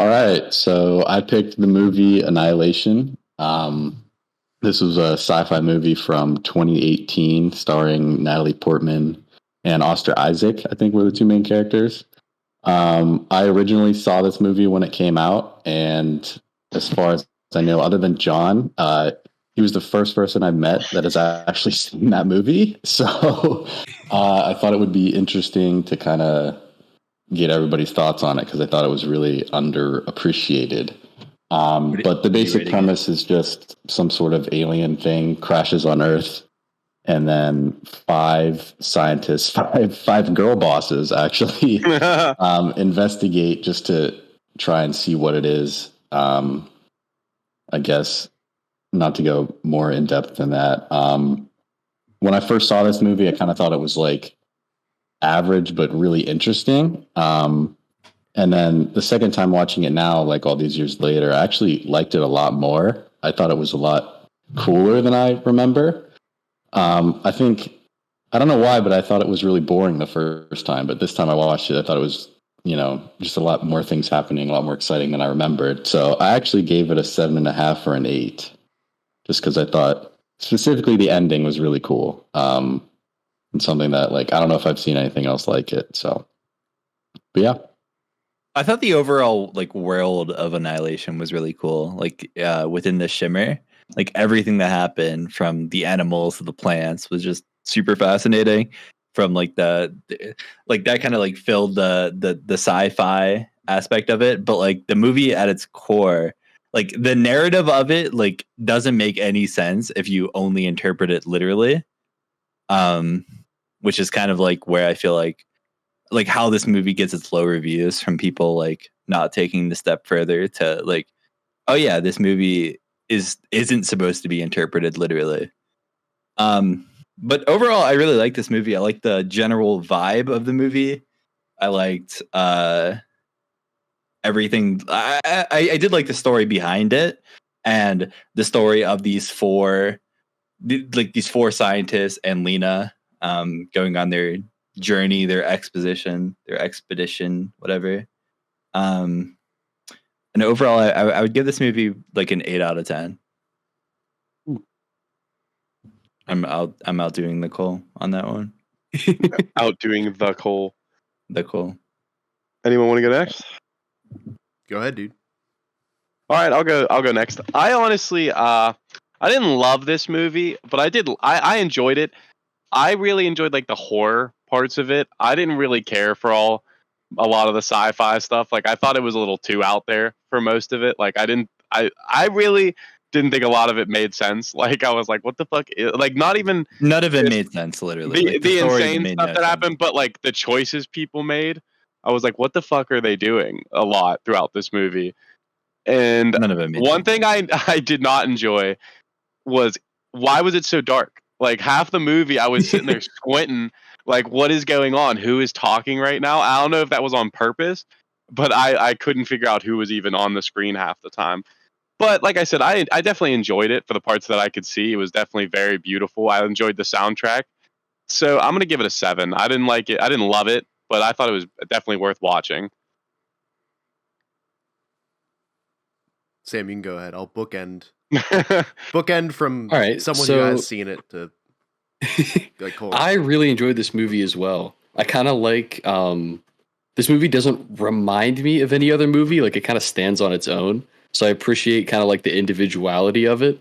right, so I picked the movie Annihilation. This was a sci-fi movie from 2018 starring Natalie Portman and Oscar Isaac, I think were the two main characters. I originally saw this movie when it came out, and as far as I know, other than John, he was the first person I met that has actually seen that movie. So I thought it would be interesting to kind of get everybody's thoughts on it because I thought it was really underappreciated. But the what are you basic rating premise is just some sort of alien thing crashes on Earth, and then five scientists, five girl bosses actually investigate just to try and see what it is. I guess not to go more in depth than that. When I first saw this movie, I kind of thought it was like average but really interesting. And then the second time watching it now, like all these years later, I actually liked it a lot more. I thought it was a lot cooler than I remember. I think I don't know why, but I thought it was really boring the first time. But this time I watched it, I thought it was, just a lot more things happening, a lot more exciting than I remembered. So I actually gave it a 7.5 or an 8, just because I thought specifically the ending was really cool. And something that like I don't know if I've seen anything else like it. So, but yeah. I thought the overall like world of Annihilation was really cool. Like within the shimmer, like everything that happened from the animals to the plants was just super fascinating. From like like that kind of like filled the sci-fi aspect of it, but like the movie at its core, like the narrative of it, like doesn't make any sense if you only interpret it literally. Um, which is kind of like where I feel like how this movie gets its low reviews from people like not taking the step further to like, oh yeah, this movie isn't supposed to be interpreted literally. But overall I really like this movie. I like the general vibe of the movie. I liked everything. I did like the story behind it and the story of these four scientists and Lena going on their journey, their expedition, whatever. Um, and overall, I would give this movie like an 8 out of 10. I'm outdoing Nicole on that one. Outdoing the Cole. Nicole. Anyone want to go next? Go ahead, dude. All right, I'll go next. I honestly, I didn't love this movie, but I enjoyed it. I really enjoyed like the horror parts of it. I didn't really care for a lot of the sci-fi stuff. Like I thought it was a little too out there for most of it. Like I really didn't think a lot of it made sense. Like I was like, what the fuck? Like not even None of it made sense, literally. the, Like, the story insane made stuff no that sense. happened, but like the choices people made. I was like, what the fuck are they doing a lot throughout this movie? And None of it made one sense. thing I did not enjoy was why was it so dark? Like half the movie, I was sitting there squinting, like, what is going on? Who is talking right now? I don't know if that was on purpose, but I couldn't figure out who was even on the screen half the time. But like I said, I definitely enjoyed it for the parts that I could see. It was definitely very beautiful. I enjoyed the soundtrack. So I'm gonna give it a 7. I didn't like it. I didn't love it, but I thought it was definitely worth watching. Sam, you can go ahead. I'll bookend from All right, someone who so has seen it to like Cole. I really enjoyed this movie as well. I kind of like this movie doesn't remind me of any other movie. Like it kind of stands on its own. So I appreciate kind of like the individuality of it.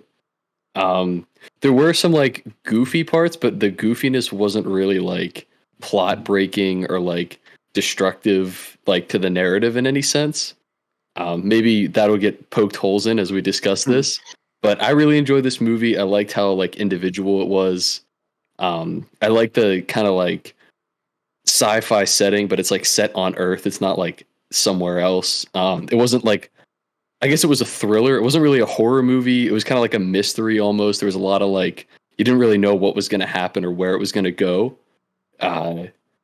There were some like goofy parts, but the goofiness wasn't really like plot breaking or like destructive like to the narrative in any sense. Maybe that'll get poked holes in as we discuss this. But I really enjoyed this movie. I liked how like individual it was. I like the kind of like sci-fi setting, but it's like set on Earth. It's not like somewhere else. It wasn't like, I guess it was a thriller. It wasn't really a horror movie. It was kind of like a mystery almost. There was a lot of like, you didn't really know what was going to happen or where it was going to go.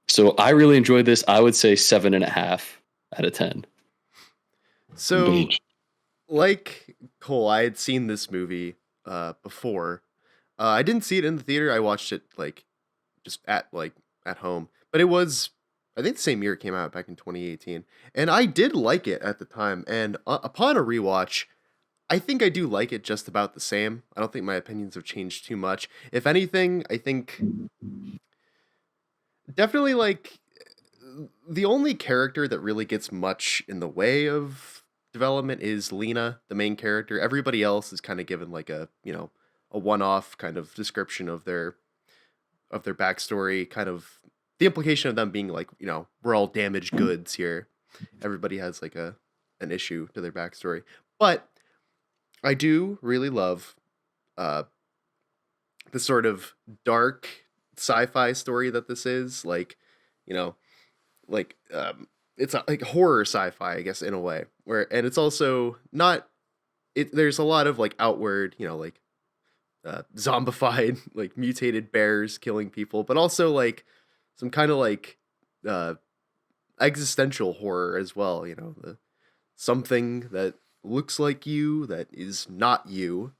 So I really enjoyed this. I would say 7.5 out of 10. So, Engage. like Cole, I had seen this movie before. I didn't see it in the theater. I watched it like just at home. But it was I think the same year it came out, back in 2018. And I did like it at the time. And upon a rewatch, I think I do like it just about the same. I don't think my opinions have changed too much. If anything, I think definitely like the only character that really gets much in the way of development is Lena, the main character. Everybody else is kind of given like a, you know, a one-off kind of description of their backstory, kind of the implication of them being like, you know, we're all damaged goods here. Everybody has like an issue to their backstory. But I do really love the sort of dark sci-fi story that this is. Like, you know, like it's like horror sci-fi, I guess, in a way. And it's also not there's a lot of like outward, you know, like zombified, like mutated bears killing people, but also like some kind of like existential horror as well, you know, something that looks like you that is not you.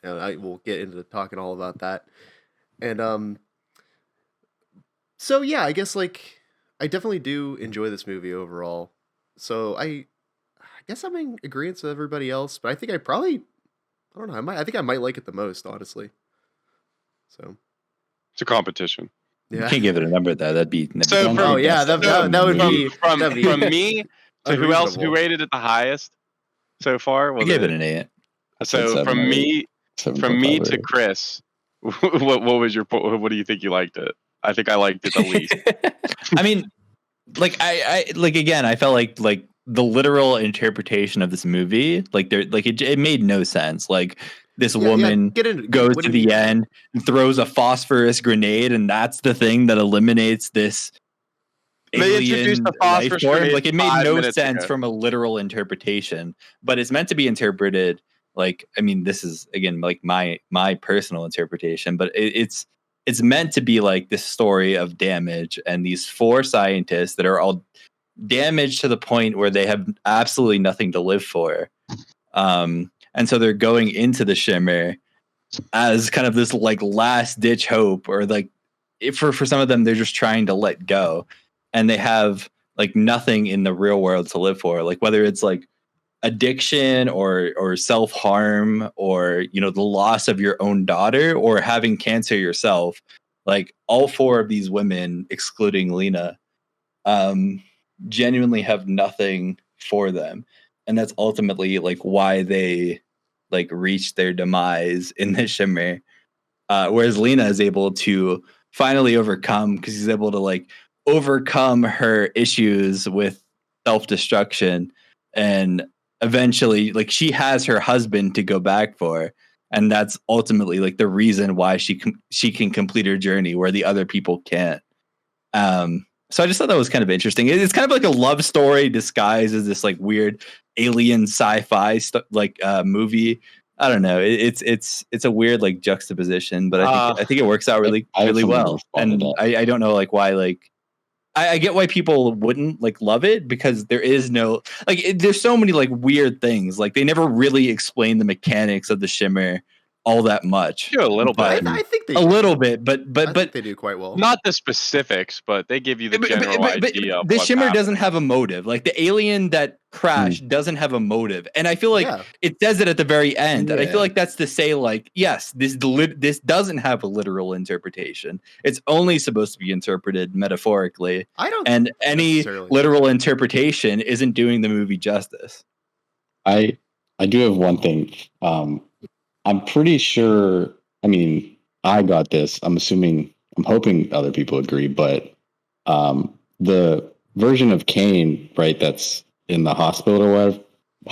And I will get into talking all about that. And so yeah, I guess like I definitely do enjoy this movie overall. So I guess I'm in agreement with everybody else, but I think I don't know, I think I might like it the most, honestly. So It's a competition. You yeah. can't give it a number though. That'd be So Don't from- think yeah, that's that would be from that'd be from me to who else? unreasonable. Who rated it the highest so far? I Was gave it an 8. I said so 7 from or 8. me 7.5 to or 8. Chris. What was your what do you think you liked it? I think I liked it the least. I mean, like I like again, I felt like the literal interpretation of this movie, like it made no sense. Like this woman get into goes what to do you the mean? end and throws a phosphorus grenade, and that's the thing that eliminates this They introduced alien the life phosphorus form. grenade Like it made 5 no minutes sense ago. from a literal interpretation, but it's meant to be interpreted. Like, I mean, this is again like my personal interpretation, but it's meant to be like this story of damage and these 4 scientists that are all damaged to the point where they have absolutely nothing to live for. And so they're going into the Shimmer as kind of this like last ditch hope, or like for some of them, they're just trying to let go, and they have like nothing in the real world to live for. Like whether it's like addiction or self-harm, or, you know, the loss of your own daughter, or having cancer yourself. Like all 4 of these women, excluding Lena, genuinely have nothing for them. And that's ultimately like why they like reach their demise in the Shimmer. Whereas Lena is able to finally overcome, because he's able to like overcome her issues with self-destruction, and eventually like she has her husband to go back for, and that's ultimately like the reason why she can complete her journey where the other people can't. So I just thought that was kind of interesting. It's kind of like a love story disguised as this like weird alien sci-fi movie. I don't know. It's a weird like juxtaposition, but I think it works out really I really well. responded And that. I don't know like why like I get why people wouldn't like love it, because there is no like there's so many like weird things. Like they never really explain the mechanics of the Shimmer all that much. Do a little But- bit. I think they A do. little bit, but I think they do quite well. Not the specifics, but they give you the general idea of the what's Shimmer happening. doesn't have a motive. Like the alien that crashed doesn't have a motive, and I feel like Yeah. it says it at the very end. And I Yeah. feel like that's to say, like, yes, this doesn't have a literal interpretation. It's only supposed to be interpreted metaphorically, I don't and any necessarily. literal interpretation isn't doing the movie justice. I do have one thing. I'm pretty sure. I mean, I got this. I'm hoping other people agree, but the version of Kane, right? That's in the hospital or whatever.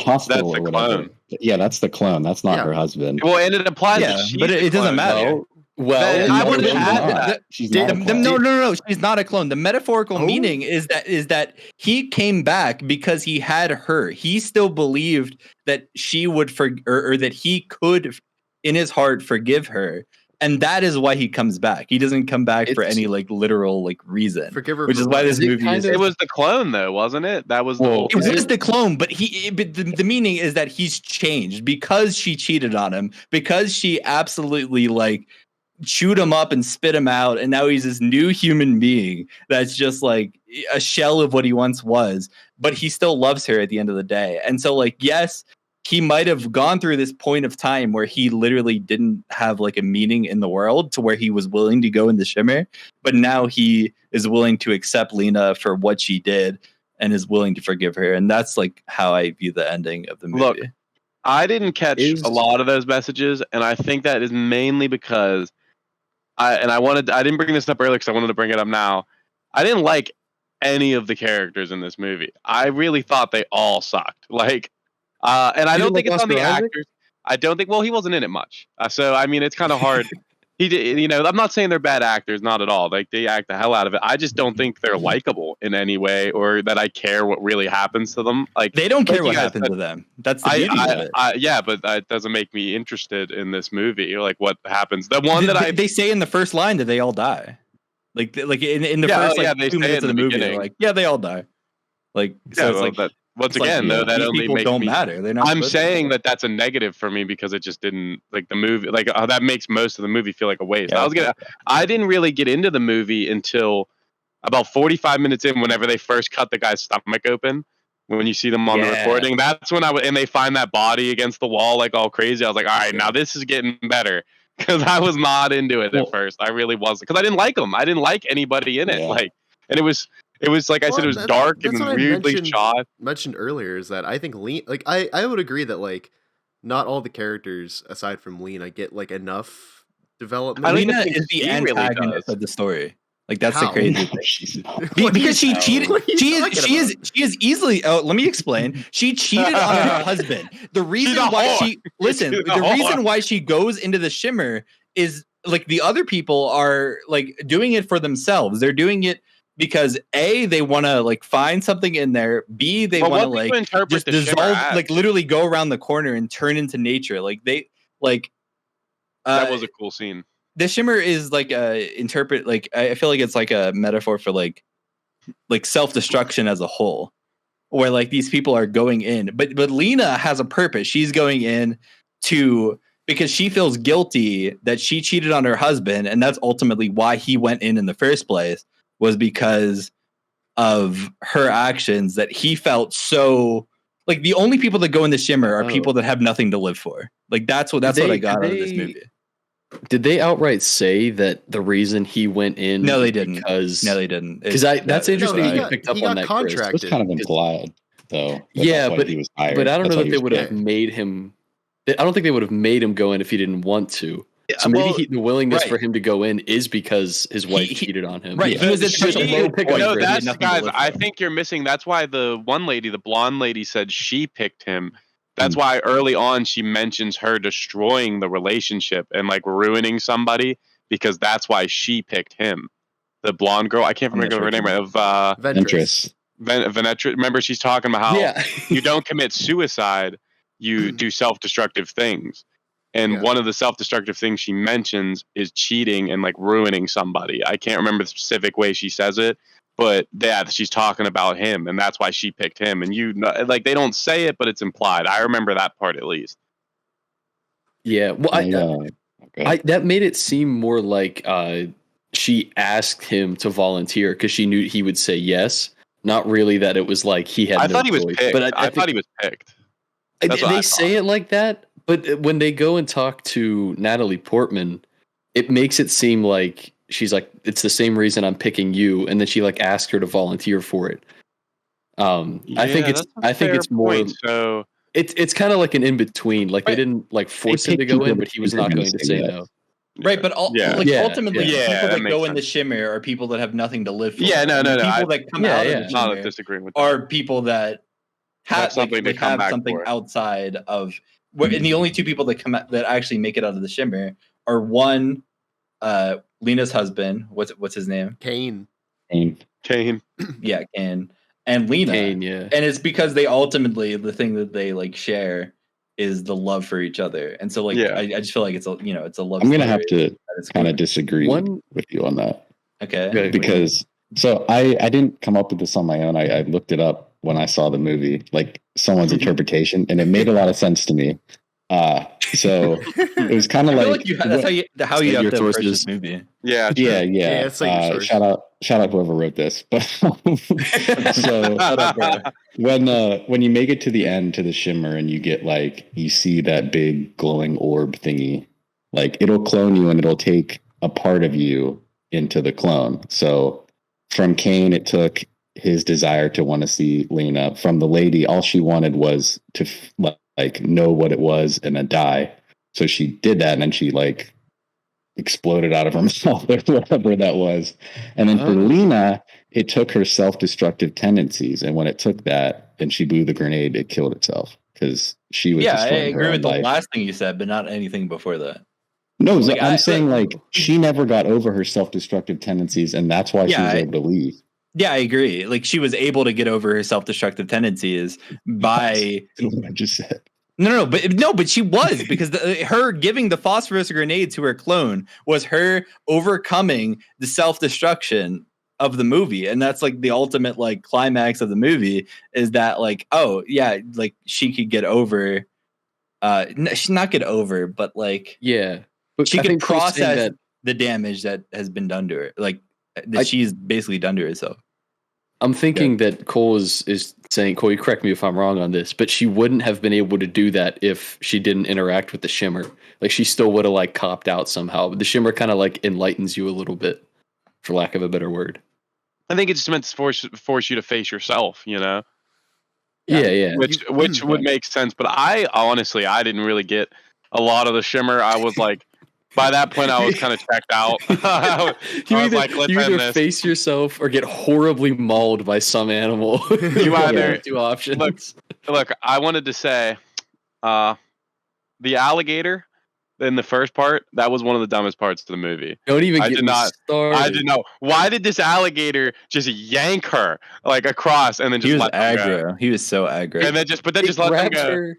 That's the whatever. clone. Yeah, that's the clone. That's not Yeah. her husband. Well, and it implies Yeah, that she's but it the doesn't clone matter. here. Well, I No, would she's add not. that. She's Did- not a clone. No, she's not a clone. The metaphorical Oh. meaning is that he came back because he had her. He still believed that she would or that he could, in his heart, forgive her, and that is why he comes back. He doesn't come back for It's- any like literal like reason, Forgive her which for is why what? this It movie kind is. of- It was the clone, though, wasn't it? That was the Well, whole It thing. was the clone, but but the meaning is that he's changed because she cheated on him, because she absolutely like chewed him up and spit him out, and now he's this new human being that's just like a shell of what he once was, but he still loves her at the end of the day. And so like, yes, he might have gone through this point of time where he literally didn't have like a meaning in the world to where he was willing to go in the shimmer, but now he is willing to accept Lena for what she did and is willing to forgive her. And that's like how I view the ending of the movie. Look, I didn't catch a lot of those messages, and I think that is mainly because I didn't bring this up earlier because I wanted to bring it up now. I didn't like any of the characters in this movie. I really thought they all sucked. Like, and I don't think it's on the actors. I don't think. Well, he wasn't in it much, so I mean, it's kind of hard. He did, you know. I'm not saying they're bad actors, not at all. Like they act the hell out of it. I just don't think they're likable in any way, or that I care what really happens to them. Like they don't care what happens to them. That's the beauty of it. Yeah, but that doesn't make me interested in this movie. Like what happens? The one that they say in the first line that they all die. Like in the first like 2 minutes of the movie, they're like, yeah, they all die. Like so, it's like. That, once again, though, that only makes don't me, matter. They're not. I'm saying that that's a negative for me because it just didn't like the movie. Like that makes most of the movie feel like a waste. Yeah, I didn't really get into the movie until about 45 minutes in. Whenever they first cut the guy's stomach open, when you see them on the recording, that's when and they find that body against the wall like all crazy. I was like, all right, now this is getting better because I was not into it at first. I really wasn't because I didn't like them. I didn't like anybody in it. Like, and it was like I said, it was dark and weirdly shot. Mentioned earlier is that I think I would agree that like not all the characters aside from Lena get like enough development. Lena is the antagonist of the story. Like that's the crazy thing. Because she cheated. She is easily. Oh, let me explain. She cheated on her husband. The reason why reason why she goes into the shimmer is like the other people are like doing it for themselves. They're doing it because A, they want to like find something in there. B, they want to like just dissolve, like literally go around the corner and turn into nature. Like they like. That was a cool scene. The shimmer is like interpret like I feel like it's like a metaphor for like self-destruction as a whole, where like these people are going in, but Lena has a purpose. She's going in because she feels guilty that she cheated on her husband, and that's ultimately why he went in the first place. Was because of her actions that he felt so like the only people that go in the shimmer are people that have nothing to live for. Like that's what I got out of this movie. Did they outright say that the reason he went in? No, they didn't. Because that's interesting. He You picked up on that. Contracted. It was kind of implied, though. Yeah, but he was hired. But I don't know that they would have have made him. I don't think they would have made him go in if he didn't want to. So maybe the willingness for him to go in is because his wife cheated on him. Right. He was at such a low point. No, that's guys. I think you're missing. That's why the one lady, the blonde lady, said she picked him. That's why early on she mentions her destroying the relationship and like ruining somebody because that's why she picked him. The blonde girl. I can't remember her name. Ventress. Ventress. Remember, she's talking about how you don't commit suicide. You do self-destructive things. And one of the self-destructive things she mentions is cheating and like ruining somebody. I can't remember the specific way she says it, but she's talking about him, and that's why she picked him. And like they don't say it, but it's implied. I remember that part at least. Yeah, well, that made it seem more like she asked him to volunteer because she knew he would say yes. Not really that it was like he had. I thought he was picked. But I thought he was picked. They say it like that. But when they go and talk to Natalie Portman, it makes it seem like she's like, it's the same reason I'm picking you. And then she like asked her to volunteer for it. I think it's more, so it's kind of like an in-between. Like they didn't like force him to go in, but he was not going to say no. Right. But ultimately the people that go in the shimmer are people that have nothing to live for. Yeah, no. People that come out of the shimmer not disagreeing with are people that have something outside of. And the only two people that come out that actually make it out of the shimmer are one, Lena's husband. What's his name? Kane. Yeah, Kane. And Lena. Kane, yeah. And it's because they ultimately the thing that they like share is the love for each other. And so like I just feel like it's a love. I'm gonna have to kind of disagree with you on that. Okay. Because so I didn't come up with this on my own. I looked it up when I saw the movie, like someone's interpretation, and it made a lot of sense to me. So it was kind of I feel like like that's how you have your to approach sources. this movie. Yeah, true. yeah. Yeah, it's like your source. Shout out whoever wrote this. But so Shut up, bro. when you make it to the end to the shimmer and you see that big glowing orb thingy, like it'll clone you and it'll take a part of you into the clone. So from Kane, it took his desire to want to see Lena. From the lady, all she wanted was to know what it was and then die. So she did that, and then she exploded out of her mouth or whatever that was. And then for Lena, it took her self-destructive tendencies, and when it took that and she blew the grenade, it killed itself because she was. Yeah, I destroying her agree own with the life. last thing you said, but not anything before that. No, Like, I'm saying she never got over her self-destructive tendencies, and that's why she was able to leave. Yeah, I agree. Like she was able to get over her self-destructive tendencies by what I just said. But she was because her giving the phosphorus grenade to her clone was her overcoming the self-destruction of the movie, and that's like the ultimate climax of the movie is that she could get over. She's not get over, but but she I could think Cole's saying process that the damage that has been done to her, she's basically done to herself. I'm thinking that Cole is saying, Cole, you correct me if I'm wrong on this, but she wouldn't have been able to do that if she didn't interact with the shimmer. Like she still would have copped out somehow. But the shimmer kind of enlightens you a little bit, for lack of a better word. I think it's meant to force you to face yourself, you know? Yeah. Which would make sense. But I didn't really get a lot of the shimmer. I was by that point, I was kind of checked out. You either face yourself or get horribly mauled by some animal. You either two options. Look, I wanted to say, the alligator in the first part, that was one of the dumbest parts of the movie. Don't even get me started. I didn't know. Why did this alligator just yank her across and then just let her go? He was so aggro. And then just let her go.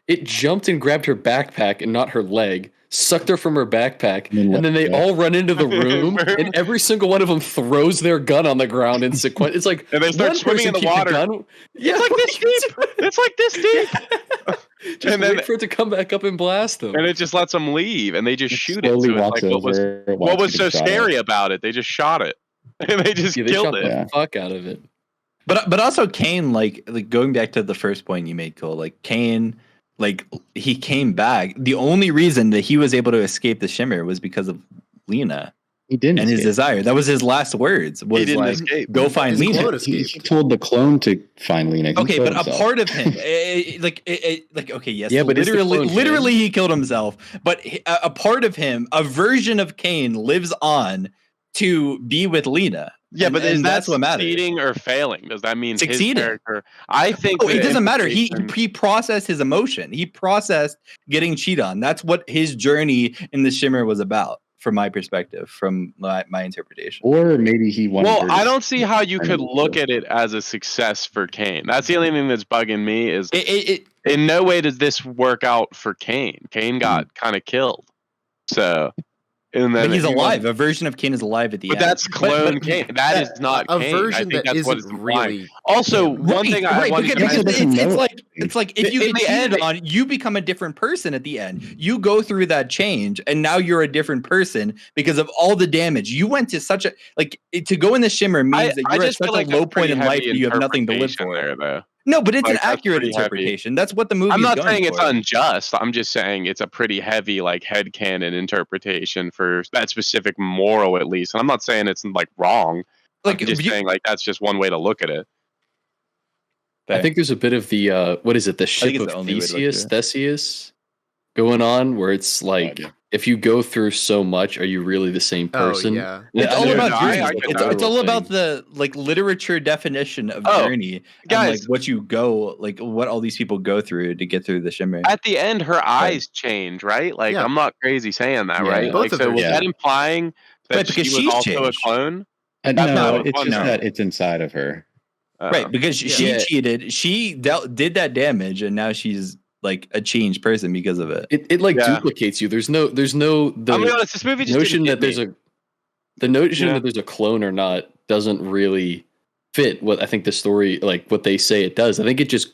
It jumped and grabbed her backpack and not her leg, sucked her from her backpack, and then they all run into the room, and every single one of them throws their gun on the ground in sequence. It's like and they start swimming in the water. It's like this deep. Just wait for it to come back up and blast them. And it just lets them leave, and they just shoot it. Slowly So walks over. What was so scary about it? They just shot it, and they just killed it. The fuck out of it. But also Kane, going back to the first point you made, Cole, Kane. He came back. The only reason that he was able to escape the shimmer was because of Lena. He didn't. And his desire. That was his last words. Was he didn't escape. Go find Lena. He told the clone to find Lena. Okay, but a part of him, okay, yes, yeah, but literally, he killed himself. But a part of him, a version of Kane, lives on to be with Lena. Yeah, but is that's that what matters. Succeeding or failing? Does that mean succeeding? His character? I think it doesn't matter. He processed his emotion. He processed getting cheated on. That's what his journey in the shimmer was about, from my perspective, from my interpretation. Or maybe he wanted. Well, I don't see how you could look at it as a success for Kane. That's the only thing that's bugging me. Is in no way does this work out for Kane. Kane got kind of killed. So. But he's alive. A version of Kane is alive at the end. But that's clone Kane. That is not a Kane. version that isn't really. Also, one thing I wanted to mention. It's like if you get cheated on, you become a different person at the end. You go through that change, and now you're a different person because of all the damage. You went to such a to go in the shimmer means that you're at such a low point in life that you have nothing to live for. There, though. No, but it's an accurate interpretation. That's what the movie. I'm not saying it's unjust. I'm just saying it's a pretty heavy headcanon interpretation for that specific moral, at least. And I'm not saying it's wrong. I'm just saying that's just one way to look at it. I think there's a bit of the what is it? The ship of Theseus going on, where it's if you go through so much, are you really the same person? Oh, yeah. It's all about journey. It's all about the literature definition of journey, guys, and what you go, what all these people go through to get through the shimmer. At the end, her eyes change, right? I'm not crazy saying that, right? Both of them. Was that implying that she was also changed. a clone? No, it's just that it's inside of her. Right, because she cheated. She did that damage, and now she's a changed person because of it. It duplicates you. There's no. I'll be honest, this movie just notion that there's that there's a clone or not doesn't really fit what I think the story, what they say it does. I think it just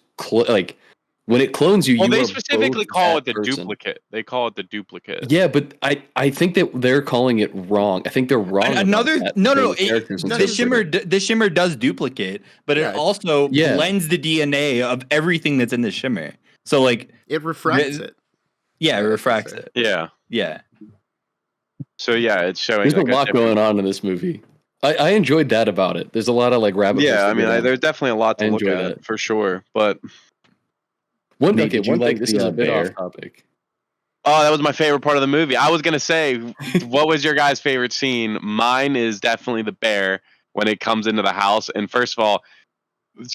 When it clones you, Well, you they are specifically both call that it the person. duplicate. They call it the duplicate. Yeah, but I think that they're calling it wrong. I think they're wrong. Another about that, no those it, characters does the interpret it. the shimmer does duplicate, but Yeah, it also Yeah. blends the DNA of everything that's in the shimmer. So like It refracts it. yeah, it I was gonna refracts say. it. Yeah. Yeah. So yeah, it's showing. There's like a lot different- going on in this movie. I enjoyed that about it. There's a lot of like rabbit holes. Yeah, to I mean, go down. there's definitely a lot to I look enjoy at that. for sure. But One Nate, did you thing. like This the, is a bit bear? off topic. oh, that was my favorite part of the movie. I was gonna say, what was your guys' favorite scene? Mine is definitely the bear when it comes into the house. And first of all,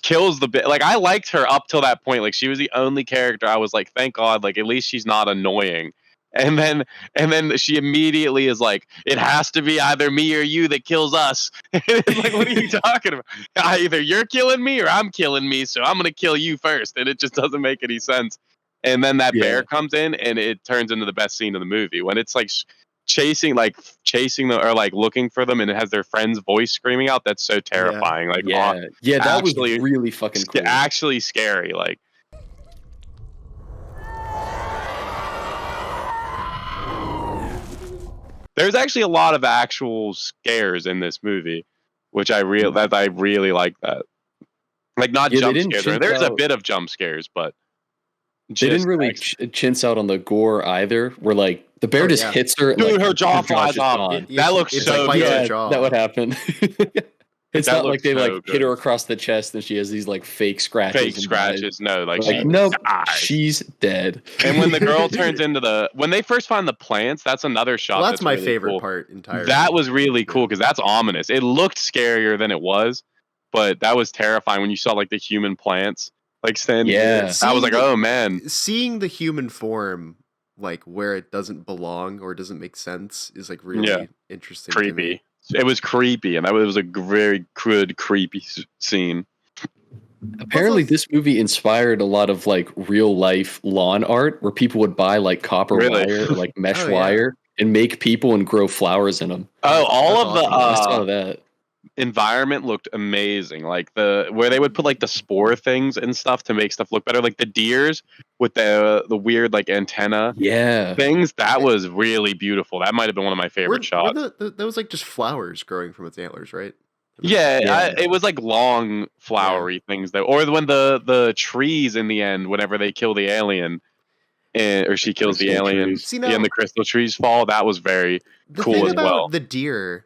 kills the bit. Like I liked her up till that point. Like she was the only character I was like, thank God. Like at least she's not annoying. And then she immediately is like, it has to be either me or you that kills us. It's like, what are you talking about? Either you're killing me or I'm killing me, so I'm gonna kill you first. And it just doesn't make any sense. And then that bear comes in, and it turns into the best scene of the movie when it's like chasing them or like looking for them, and it has their friend's voice screaming out. That's so terrifying. Like, Yeah, that was actually- really fucking cool. actually scary. Like. There's actually a lot of actual scares in this movie, which I really like that. Like not Yeah, they jump didn't scares. chintz There's a out- bit of jump scares, but They just didn't really like- chintz out on the gore either. Where like the bear Oh, just yeah. hits her, and, Dude, like, her jaw flies is off. gone. That looks it's so like bites her good. jaw. That would happen. It's That not like looks they like so hit good. her across the chest and she has these like fake scratches. Fake and scratches. No, like dies. she Like nope, dies. she's dead. And when the girl turns into when they first find the plants, that's another shot. Well, that's my really favorite cool. part entirely. That was really cool because that's ominous. It looked scarier than it was, but that was terrifying when you saw like the human plants like standing Yeah. there. I was like, oh man. Seeing the human form like where it doesn't belong or doesn't make sense is like really Yeah. interesting. to me. Creepy. It was creepy, and that was a very good, creepy scene. Apparently, Also- this movie inspired a lot of like real life lawn art where people would buy like copper Really? wire or like mesh Oh, yeah. wire and make people and grow flowers in them. Oh, all That's of the awesome. I saw that. environment looked amazing. Like where they would put like the spore things and stuff to make stuff look better. Like the deers with the weird like antenna Yeah. things. That was really beautiful. That might have been one of my favorite Were shots. that was like just flowers growing from its antlers, right? Yeah, Yeah. it was like long flowery things though. Or when the trees in the end, whenever they kill the alien, or she kills the Crystal alien, trees. See, and now- the crystal trees fall. That was very The cool thing as about well. the deer,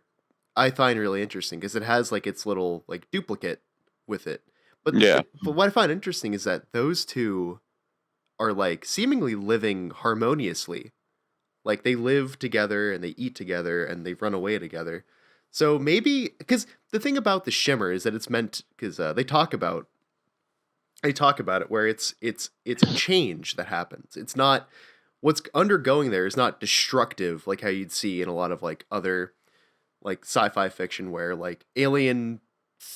I find really interesting because it has like its little like duplicate with it. But Yeah. but what I find interesting is that those two are like seemingly living harmoniously. Like they live together and they eat together and they run away together. So maybe because the thing about the shimmer is that it's meant because they talk about it where it's a change that happens. It's not what's undergoing there is not destructive like how you'd see in a lot of like other like sci-fi fiction where like alien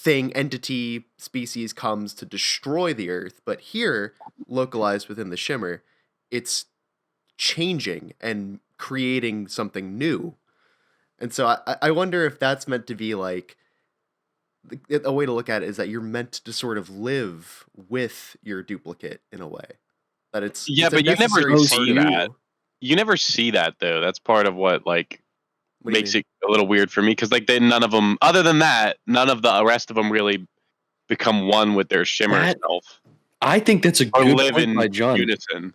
entity species comes to destroy the earth, but here localized within the shimmer it's changing and creating something new. And so I wonder if that's meant to be like a way to look at it is that you're meant to sort of live with your duplicate in a way. That it's Yeah, it's a but you never necessary see part of that. you. You never see that though. That's part of what like What do you makes mean? it a little weird for me because like none of them, other than that, none of the rest of them really become one with their shimmer That- self I think that's a or good live point in by John. unison.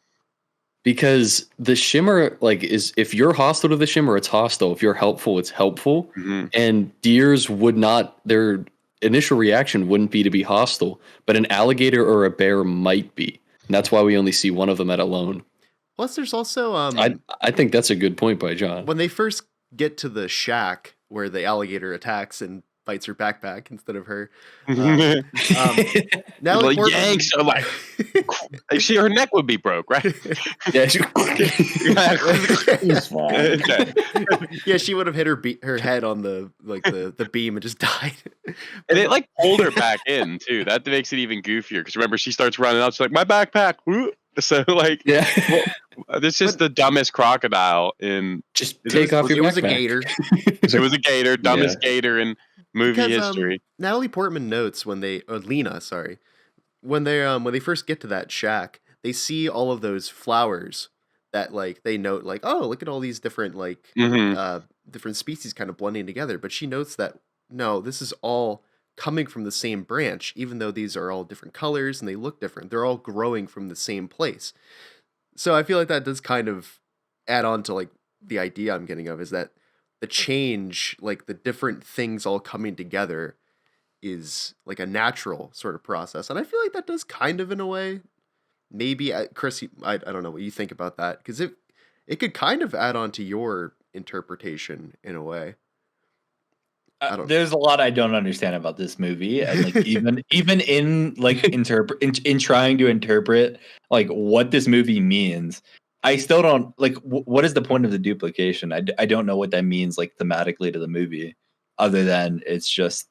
Because the shimmer like is if you're hostile to the shimmer, it's hostile. If you're helpful, it's helpful. Mhm. And deers would not their initial reaction wouldn't be to be hostile, but an alligator or a bear might be. And that's why we only see one of them at alone. Plus there's also I think that's a good point by John. when they first get to the shack where the alligator attacks and bites her backpack instead of her. Natalie Like, Portman- yanks are like, her neck would be broke, right? Yeah, she- He's fine. Okay. yeah, she would have hit her head on the beam and just died. And it like pulled her back in too. That makes it even goofier because remember she starts running up. She's like, my backpack. Woo. So like, yeah. this is the dumbest crocodile in. Just It take off It your was a backpack. gator. It was a gator, dumbest gator in movie Because, history. Natalie Portman notes when they Lena, sorry, when they first get to that shack, they see all of those flowers that like they note like, oh, look at all these different like Mhm. different species kind of blending together. But she notes that no, this is all coming from the same branch, even though these are all different colors and they look different. They're all growing from the same place. So I feel like that does kind of add on to like the idea I'm getting of is that the change, like the different things all coming together, is like a natural sort of process. And I feel like that does kind of in a way. Maybe Chris, I don't know what you think about that because it could kind of add on to your interpretation in a way. I don't. There's a lot I don't understand about this movie, and like even in like in trying to interpret like what this movie means, I still don't like. What is the point of the duplication? I don't know what that means like thematically to the movie, other than it's just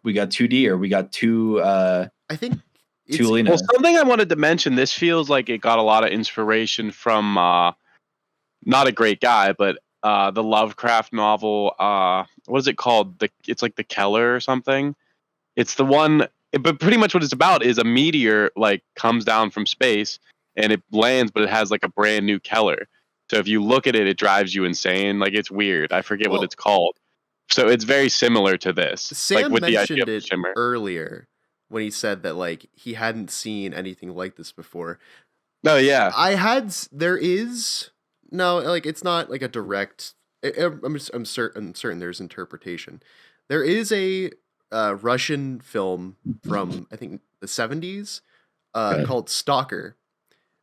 we got 2D or we got two I think two it's Lena. Well, something I wanted to mention. This feels like it got a lot of inspiration from not a great guy, but the Lovecraft novel. What is it called? It's like the Keller or something. It's the one, but pretty much what it's about is a meteor like comes down from space and it lands, but it has like a brand new Keller. So if you look at it, it drives you insane. Like it's weird. I forget what Well- it's called. So it's very similar to this, like Sam with the idea mentioned of the it shimmer. earlier when he said that like he hadn't seen anything like this before. No, yeah, There is no like it's not like a direct. I'm certain there's interpretation. There is a Russian film from I think the 70s Okay. called Stalker,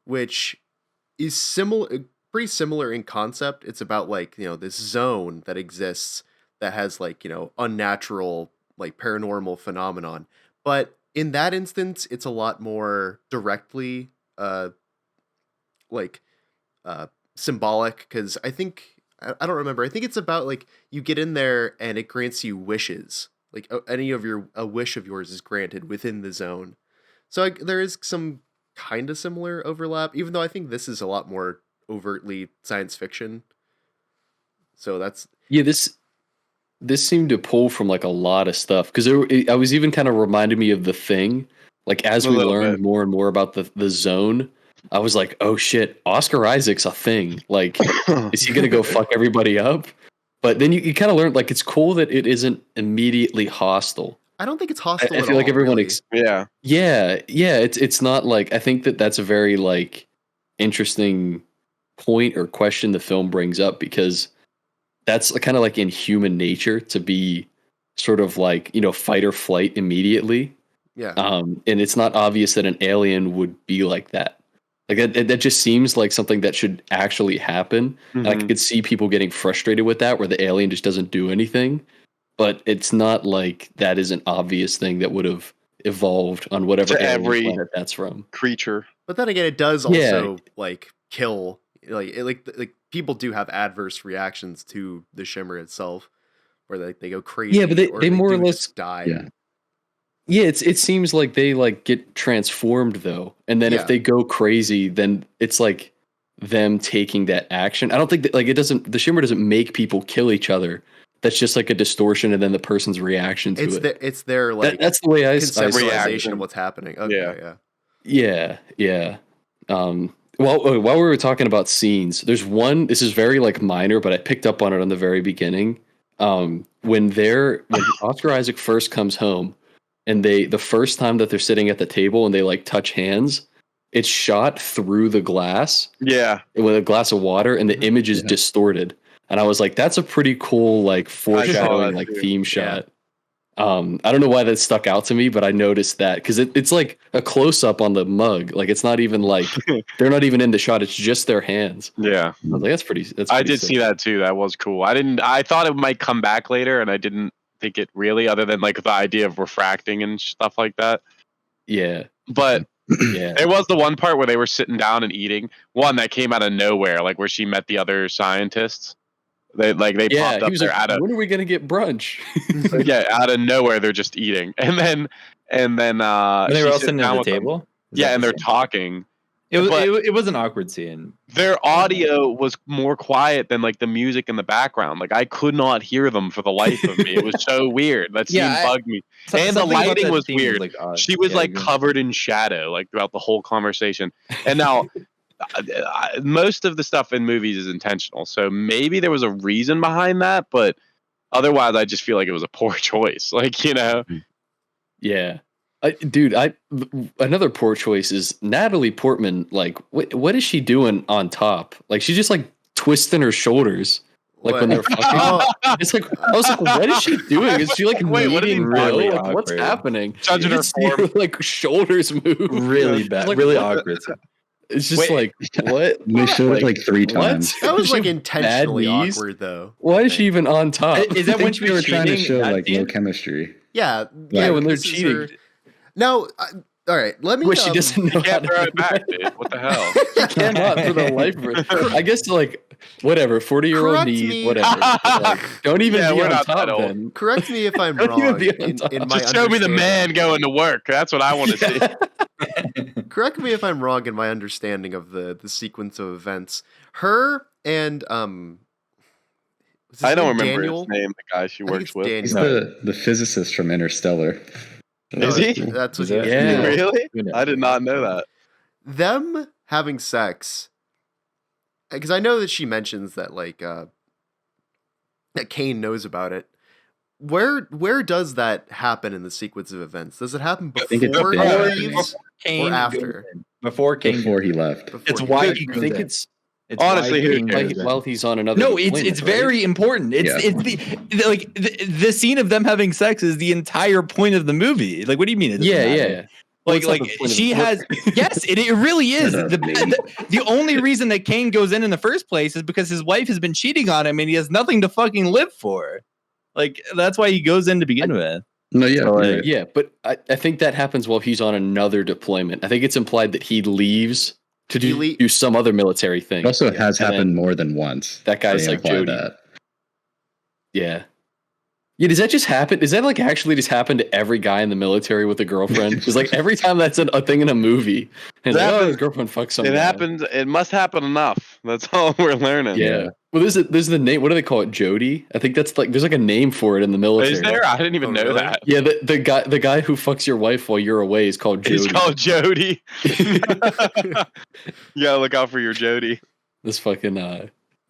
which is similar, pretty similar in concept. It's about like this zone that exists that has like unnatural like paranormal phenomenon, but in that instance, it's a lot more directly like symbolic because I don't remember. I think it's about like you get in there and it grants you wishes. Like a wish of yours is granted within the zone. So like, there is some kind of similar overlap, even though I think this is a lot more overtly science fiction. So that's Yeah, this seemed to pull from like a lot of stuff because I was even kind of reminded me of The Thing. Like as A we little learned bit. more and more about the zone, I was like, oh shit, Oscar Isaac's a thing. Like, is he gonna go fuck everybody up? But then you kind of learn like it's cool that it isn't immediately hostile. I don't think it's hostile I at feel like all, everyone really. yeah. yeah, it's not like I think that's a very like interesting point or question the film brings up because that's kind of like in human nature to be sort of like fight or flight immediately. Yeah. And it's not obvious that an alien would be like that. Like that just seems like something that should actually happen. And I Mhm. could see people getting frustrated with that, where the alien just doesn't do anything. But it's not like that is an obvious thing that would have evolved on whatever To alien every- planet that's from. Creature. But then again, it does Yeah. also like kill. Like people do have adverse reactions to the shimmer itself, where they go crazy. Yeah, but or they more or do less just die. Yeah. Yeah, it seems like they like get transformed though, and then Yeah. if they go crazy, then it's like them taking that action. I don't think that like the shimmer doesn't make people kill each other. That's just like a distortion, and then the person's reaction to it. It's their like That's the way I conceptualization reaction. of what's happening. Okay, Yeah. Yeah. While we were talking about scenes, there's one. This is very like minor, but I picked up on it on the very beginning. When Oscar Isaac first comes home, and the first time that they're sitting at the table and they like touch hands, it's shot through the glass Yeah. with a glass of water, and the image is Yeah. distorted. And I was like, that's a pretty cool like foreshadowing that like too. theme shot. I don't know why that stuck out to me, but I noticed that because it's like a close up on the mug. Like it's not even like they're not even in the shot. It's just their hands. Yeah. I was like, that's pretty. I did see that too. That was cool. I thought it might come back later, and I didn't think it really, other than like the idea of refracting and stuff like that. Yeah, But yeah. there was the one part where they were sitting down and eating. One that came out of nowhere, like where she met the other scientists. They Yeah, popped he up was there like, out of when are we gonna get brunch? out of nowhere. They're just eating, and then And they she were all sits sitting down at the with them. table. Is Yeah, that and the they're same? talking, It was an awkward scene. Their audio was more quiet than like the music in the background. Like I could not hear them for the life of me. It was so weird. That scene bugged me. And the lighting was weird. Like, She was like covered in shadow like throughout the whole conversation. And now most of the stuff in movies is intentional. So maybe there was a reason behind that, but otherwise I just feel like it was a poor choice. Like, you know. Yeah. Another poor choice is Natalie Portman. Like, what is she doing on top? Like, she's just like twisting her shoulders, like when they're fucking. It's like I was like, what is she doing? Is she like Wait, what is really like, what's happening? Judging her form, like shoulders move really bad, like, really awkward. It's just like what? They showed it like 3 times. That was like intentionally awkward, though. Why is she even on top? Is that when she was trying to show cheating? like no chemistry? Yeah, when they're this is cheating. Now, all right, let me. Where she doesn't know how can't to throw it back, dude. What the hell? She cannot for the life of her. I guess like whatever, 40-year-old Correct knees, me. whatever. Like, don't even Yeah, be we're on not top that old. then. Correct me if I'm Don't even wrong. be on In top. my Just show me the understanding. man going to work. That's what I want to see. Correct me if I'm wrong in my understanding of the sequence of events. Her and was his I don't name remember Daniel? his name. The guy she I think works it's with. He's Daniel. the physicist from Interstellar. Is he? That's what Is he it? was Yeah. doing. Really? Who knows? I did not know that. Them having sex, because I know that she mentions that like that Kane knows about it. Where does that happen in the sequence of events? Does it happen I think it's before he before leaves Kane or after? Before Kane. Before he left. Before It's he why leaves? he I goes think in. it's It's Honestly, why who Kane cares? goes in. while he's on another. No, it's deployment, right? very important. It's the scene of them having sex is the entire point of the movie. Like, what do you mean? It doesn't matter? yeah. Well, it's not Like the point of she the has yes, it really is. Shut up, man. The only reason that Kane goes in the first place is because his wife has been cheating on him and he has nothing to fucking live for. Like that's why he goes in to begin with. No, yeah, So, you're right. Yeah, but I think that happens while he's on another deployment. I think it's implied that he leaves to do some other military thing. It also has And happened then more than once. that guy's They like imply Jody. Yeah. Yeah, does that just happen? Does that like actually just happen to every guy in the military with a girlfriend? Because like every time that's a thing in a movie, and That like, happens- his girlfriend fucks some It guy. happens. It must happen enough. That's all we're learning. Yeah. Well, there's the name. What do they call it? Jody. I think that's like there's like a name for it in the military. Is there? I didn't even Oh, know really? that. Yeah, the guy who fucks your wife while you're away is called Jody. He's called Jody. You gotta look out for your Jody. This fucking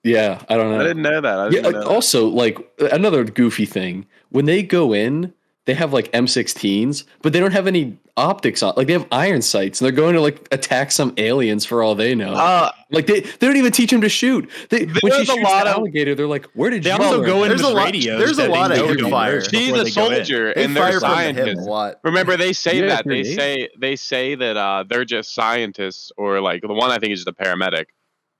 yeah, I don't know. I didn't know that. I Yeah, didn't know that. also like another goofy thing when they go in, they have like M16s, but they don't have any optics on. Like they have iron sights, and they're going to like attack some aliens for all they know. Like they don't even teach them to shoot. When she There's a shoots lot the of- alligator, they're like, "Where did They you also learn go in that?" There's with a lot- radios. there's a that lot they of know hip don't fire. work She's before a they go in. soldier, They and they're fire from the hip a scientists. lot. Remember, they say Yeah, that grenades. they say that they're just scientists, or like the one I think is just a paramedic.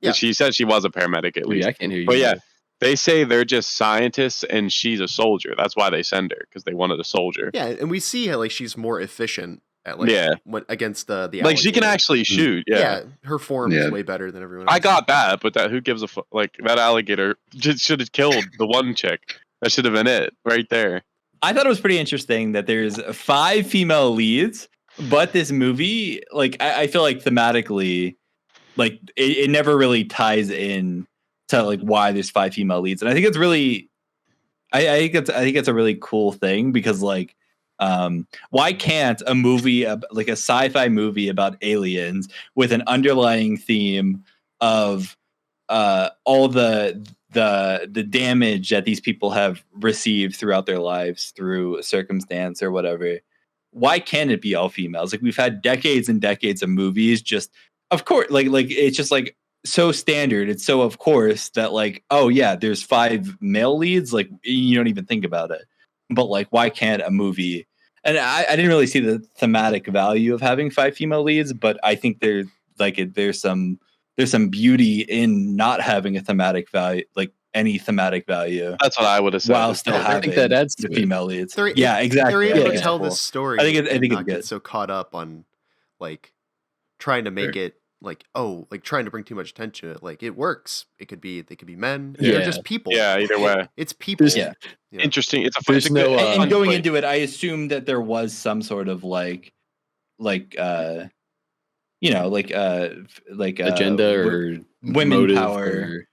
Yeah. She said she was a paramedic at Oh, least. yeah, I can't hear you. But yeah, they say they're just scientists, and she's a soldier. That's why they send her, because they wanted a soldier. Yeah, and we see how like she's more efficient at like Yeah. against the Like she can alligator. actually shoot. Yeah, her form Yeah. is way better than everyone else. I got that, but who gives a fuck? Like that alligator just should have killed the one chick. That should have been it right there. I thought it was pretty interesting that there's 5 female leads, but this movie, like, I feel like thematically, like, it never really ties in to like why there's 5 female leads, and I think it's really, I think it's a really cool thing because like, why can't a movie like a sci-fi movie about aliens with an underlying theme of all the damage that these people have received throughout their lives through circumstance or whatever, why can't it be all females? Like we've had decades and decades of movies, just of course, like it's just like so standard. It's so of course that like, oh yeah, there's 5 male leads. Like you don't even think about it. But like, why can't a movie? And I didn't really see the thematic value of having 5 female leads, but I think there's some beauty in not having a thematic value, like any thematic value, That's what I would have said. while still I having think that adds the to it. female leads. They're- Yeah, exactly. They're able I to think tell it's cool. this story. I think it's and not good. get so caught up on like trying to make it like trying to bring too much attention to it. Like it works. They could be men. Yeah. They're just people. Yeah, either way. It's people. There's- Yeah. Interesting. It's a There's it's a no, good- And fun going play. into it, I assumed that there was some sort of like agenda or women motive power. or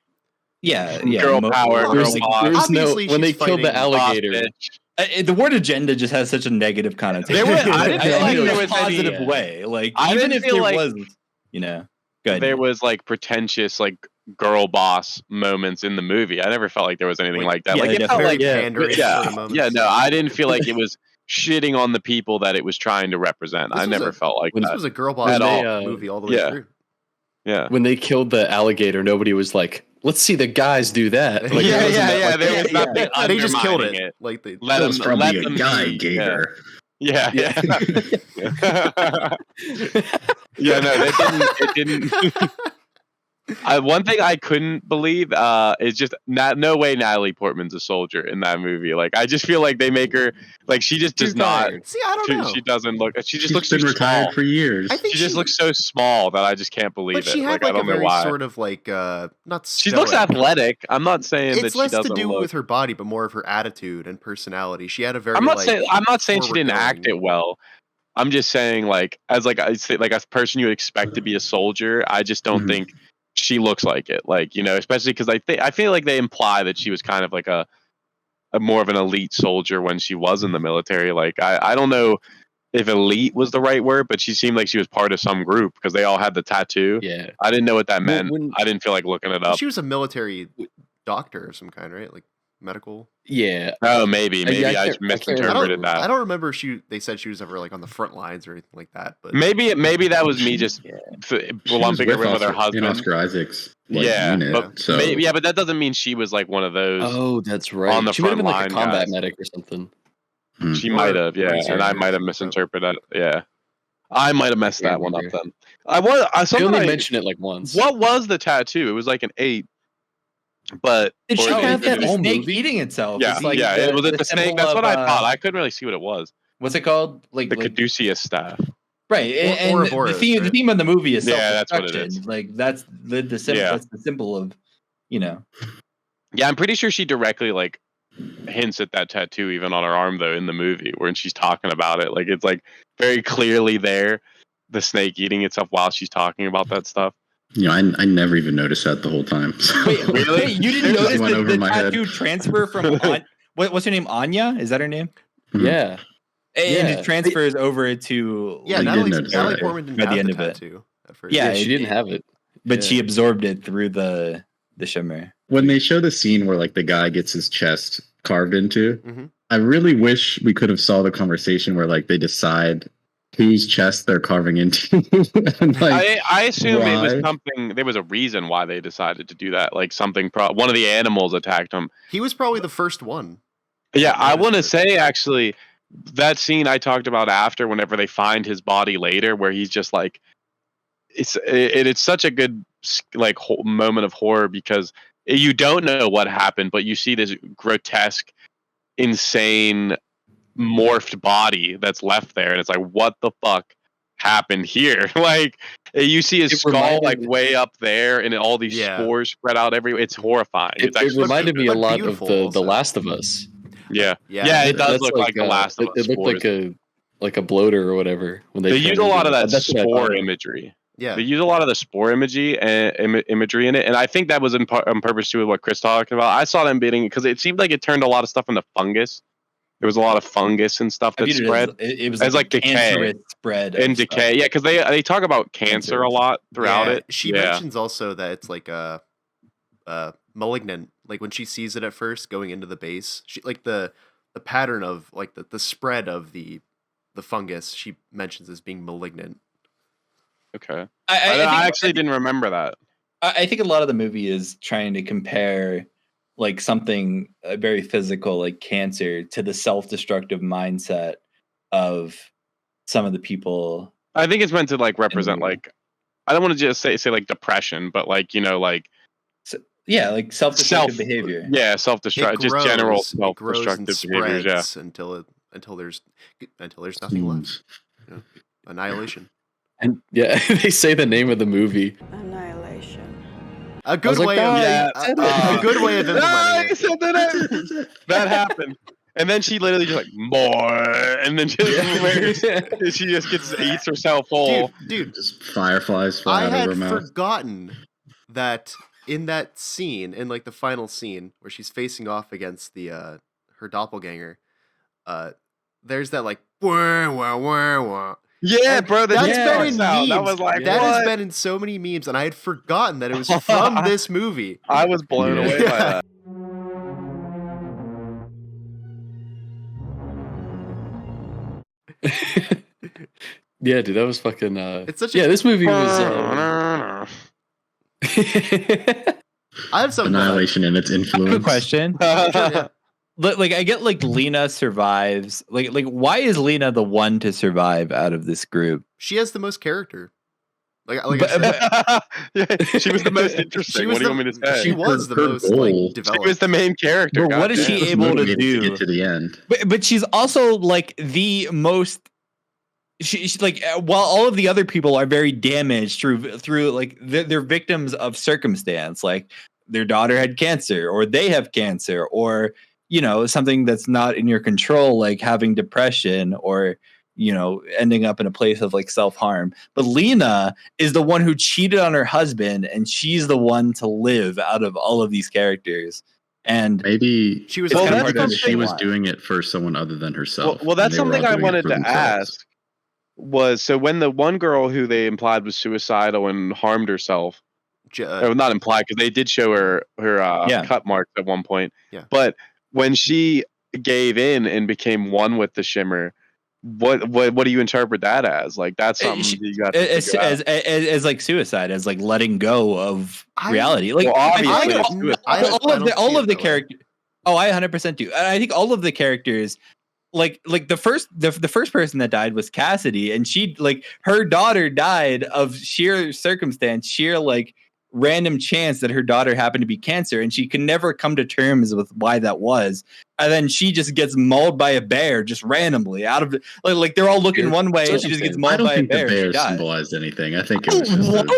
Yeah, Girl power, or, girl like, boss. there's no Obviously, when they she's killed the fighting boss alligator. bitch. the word agenda just has such a negative connotation. There was- I didn't feel like in there a was any- positive way. Like, I even didn't if feel there like was, good. There was like pretentious like girl boss moments in the movie. I never felt like there was anything like that. Yeah, Like they it felt Very like pandering yeah, sort of moments. yeah, no, I didn't feel like it was shitting on the people that it was trying to represent. This I was never felt like when- This that. was a girl boss At all. movie all the way Yeah. through. Yeah. When they killed the alligator, nobody was like, "Let's see the guys do that." Like, Yeah, there wasn't that, yeah. like, There was yeah. nothing They just killed undermining it. Like they Let That was them, let probably them a guy be- gave her. Yeah, yeah. Yeah, no, it didn't. One thing I couldn't believe is just no way Natalie Portman's a soldier in that movie. Like, I just feel like they make her like she just does Too not. tired. See, I don't know. She doesn't look. She just She's looks been too retired small. for years. I think She just looks so small that I just can't believe but it. she had I like a don't know very why. sort of like not. She looks stoic. athletic. I'm not saying that It's she less to doesn't do look. with her body, but more of her attitude and personality. She had a very. I'm not like, saying. I'm not saying she didn't act forward-going- it well. I'm just saying, like, as like I say, like a person you expect to be a soldier. I just don't Mhm. think she looks like it. Like, especially because I feel like they imply that she was kind of like a more of an elite soldier when she was in the military. Like, I don't know if elite was the right word, but she seemed like she was part of some group because they all had the tattoo. Yeah. I didn't know what that Well, meant. when- I didn't feel like looking it up. She was a military doctor of some kind, right? Like medical. Yeah. Oh, maybe Yeah, I I can't- I can't misinterpreted that. I don't remember they said she was ever like on the front lines or anything like that. But Maybe that was me just She lumping her was in with her in husband. Oscar Isaac's Yeah, unit. but So maybe, but that doesn't mean she was like one of those. Oh, that's right. On the She might have front been like a line, combat guys. medic or something. She Or might have, yeah, researchers and I might have and stuff. misinterpreted that. Yeah, I might have messed Yeah, that one up remember. then. I They only somebody mentioned it like once. what was the tattoo? It was like an 8, but Did she or have it- that it- snake movie? eating itself? Yeah, It's like yeah. It was the the snake. symbol That's of, what I thought. I couldn't really see what it was. what's it called? Like The Caduceus staff. right, and Ouroboros, the right? theme of the movie is Yeah, that's what it self-destruction. is. Like that's the symbol. Yeah. That's the symbol of, Yeah, I'm pretty sure she directly like hints at that tattoo even on her arm though in the movie when she's talking about it. Like it's like very clearly there, the snake eating itself while she's talking about that stuff. I never even noticed that the whole time. Wait, Really? you didn't It just notice went over the my head. tattoo transfer from what's her name? Anya? Is that her name? Yeah. And Yeah. it transfers over to yeah, Well, you did notice Natalie that. Portman didn't By the have end the of it. tattoo at first. Yeah, she didn't have it. but Yeah. she absorbed it through the shimmer. When they show the scene where like the guy gets his chest carved into, Mhm. I really wish we could have saw the conversation where like they decide whose chest they're carving into. And, like, I assume it was why? something. There was a reason why they decided to do that. Like something. One of the animals attacked him. He was probably the first one. Yeah, I noticed want to it. say actually that scene I talked about after, whenever they find his body later, where he's just like, it's such a good like moment of horror because you don't know what happened, but you see this grotesque, insane, morphed body that's left there, and it's like, what the fuck happened here? Like you see his It skull reminded- like way up there, and all these Yeah. spores spread out everywhere. It's horrifying. It, It's actually reminded me a but lot of beautiful the also. Last of Us. yeah. Yeah, Yeah, it does That's look like The Last of Us. It looked like a bloater or whatever when They use a turned lot into of it. that That's what I spore thought of. imagery. yeah. They use a lot of the spore imagery imagery in it, and I think that was on purpose too with what Chris talked about. I saw them bidding because it seemed like it turned a lot of stuff into fungus. There was a lot of fungus and stuff I that viewed spread it was as, like, a decay. cancerous spread and of stuff. decay. Yeah, because they talk about cancer a lot throughout Yeah, it. She yeah. mentions also that it's like a malignant. Like when she sees it at first going into the base, she like the pattern of like the spread of the fungus. She mentions as being malignant. Okay. I I think- actually didn't remember that. I think a lot of the movie is trying to compare like something very physical like cancer to the self-destructive mindset of some of the people. I think it's meant to like represent movie. like I don't want to just say like depression, but like like Yeah, like self-destructive behavior. Yeah, self-destruct, just general It grows and self-destructive behaviors. Yeah. spreads until there's nothing left. You know, annihilation. And yeah, they say the name of the movie. Annihilation. A was good like, way "Ah, of yeah, a good way of Ah, implementing he it. said that happened. That happened. And then she literally just like more, and then she just eats herself whole. Dude, Just fireflies fly I out of had her mouth. forgotten that in that scene, in like the final scene where she's facing off against the her doppelganger, there's that like wah, wah, wah, wah. Yeah, And bro, that's that been in sound. memes. That was like That has what? been in so many memes, and I had forgotten that it was from this movie. I was blown away by that. Yeah, dude, that was fucking. It's such yeah, a- this movie was. I have something. Annihilation and its influence. Good question. Yeah. Like I get like Lena survives. Like why is Lena the one to survive out of this group? She has the most character. Like I But- said, Yeah, she was the most interesting. she What was do you want me to say? She was the Her most goal- like She developed. was the main character. But what is goddamn. she Was able to motivated do? get to the end? But she's also like the most. She's like while all of the other people are very damaged through like they're victims of circumstance, like their daughter had cancer or they have cancer or something that's not in your control, like having depression or ending up in a place of like self-harm. But Lena is the one who cheated on her husband, and she's the one to live out of all of these characters. And Maybe She was it's Well, kind of that's hard to- she something- was doing it for someone other than herself. Well, that's and they were something all I doing it wanted for to themselves. ask. Was so when the one girl who they implied was suicidal and harmed herself, or not implied because they did show her Yeah. cut marks at one point. Yeah. But when she gave in and became one with the shimmer, what do you interpret that as? Like that's something you got to figure out. as like suicide, as like letting go of I- reality. Like Well, obviously, I think it's all- suicide. I don't- all I of don't the see all it of the that way. characters. Oh, I 100% do. And I think all of the characters, like the first person that died was Cassidy, and she like her daughter died of sheer circumstance, sheer like random chance that her daughter happened to be cancer, and she could never come to terms with why that was. And then she just gets mauled by a bear just randomly out of it. Like they're all looking one way, and she just gets I mauled don't by a think the bear. and she bear dies. symbolized anything. I think it was just What?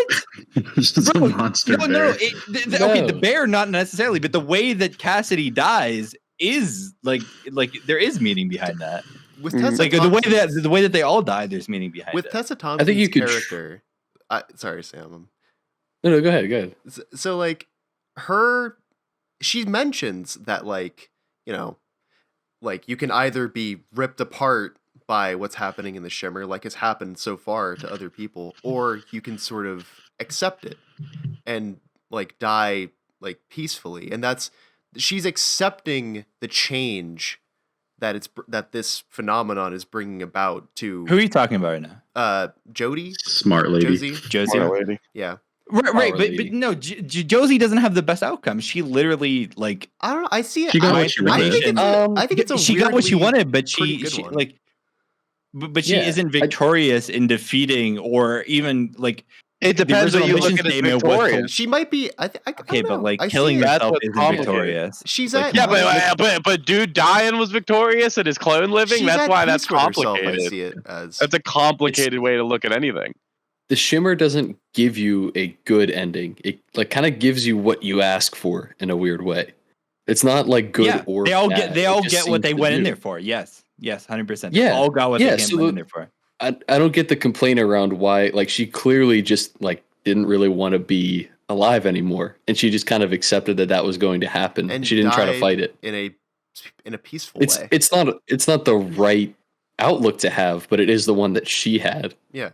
it was just Bro, a monster No, bear. okay, the bear not necessarily, but the way that Cassidy dies is like there is meaning behind that. with Mhm. Tessa Like Thompson's- the way that they all died, there's meaning behind with it. Tessa Thompson's you could character. Sorry, Sam. No, go ahead. So like she mentions that like like you can either be ripped apart by what's happening in the shimmer, like has happened so far to other people, or you can sort of accept it and like die like peacefully. And she's accepting the change that this phenomenon is bringing about to Who are you talking about right now? Jody, Smart lady. Josie, Josie. Smart lady. yeah. Right, but lady. no, Josie doesn't have the best outcome. She literally like I don't know. I see it. She got I, what she I wanted. think I think it's a she got what she weirdly wanted, but pretty she good one. like but she Yeah, isn't victorious in defeating or even like It depends what original you look mission at as statement was victorious. She might be. I okay, don't but know. like I see killing it. That's yourself what's isn't complicated. victorious. She's like, at Yeah, but dude dying was victorious and his clone living. she's That's at why that's peace with herself, complicated. I see it as. That's a complicated way to look at anything. The shimmer doesn't give you a good ending. It like kind of gives you what you ask for in a weird way. It's not like good yeah, or they all bad. get It what just they seems to went in do. there for. Yes, 100%. Yeah, They all got what yeah, they so went in there for. I don't get the complaint around why like she clearly just like didn't really want to be alive anymore, and she just kind of accepted that was going to happen, And she didn't try to died fight it. in a peaceful way. It's not the right outlook to have, but it is the one that she had. Yeah.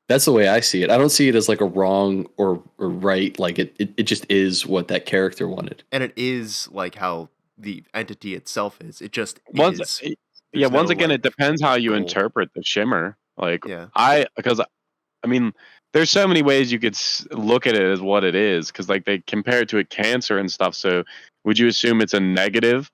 That's the way I see it. I don't see it as like a wrong or right. Like it just is what that character wanted. And it is like how the entity itself is. It just Once, is. yeah. There's Once no, again, like, it depends how you goal. interpret the shimmer. Like Yeah. because I mean, there's so many ways you could look at it as what it is. Because like they compare it to a cancer and stuff. So would you assume it's a negative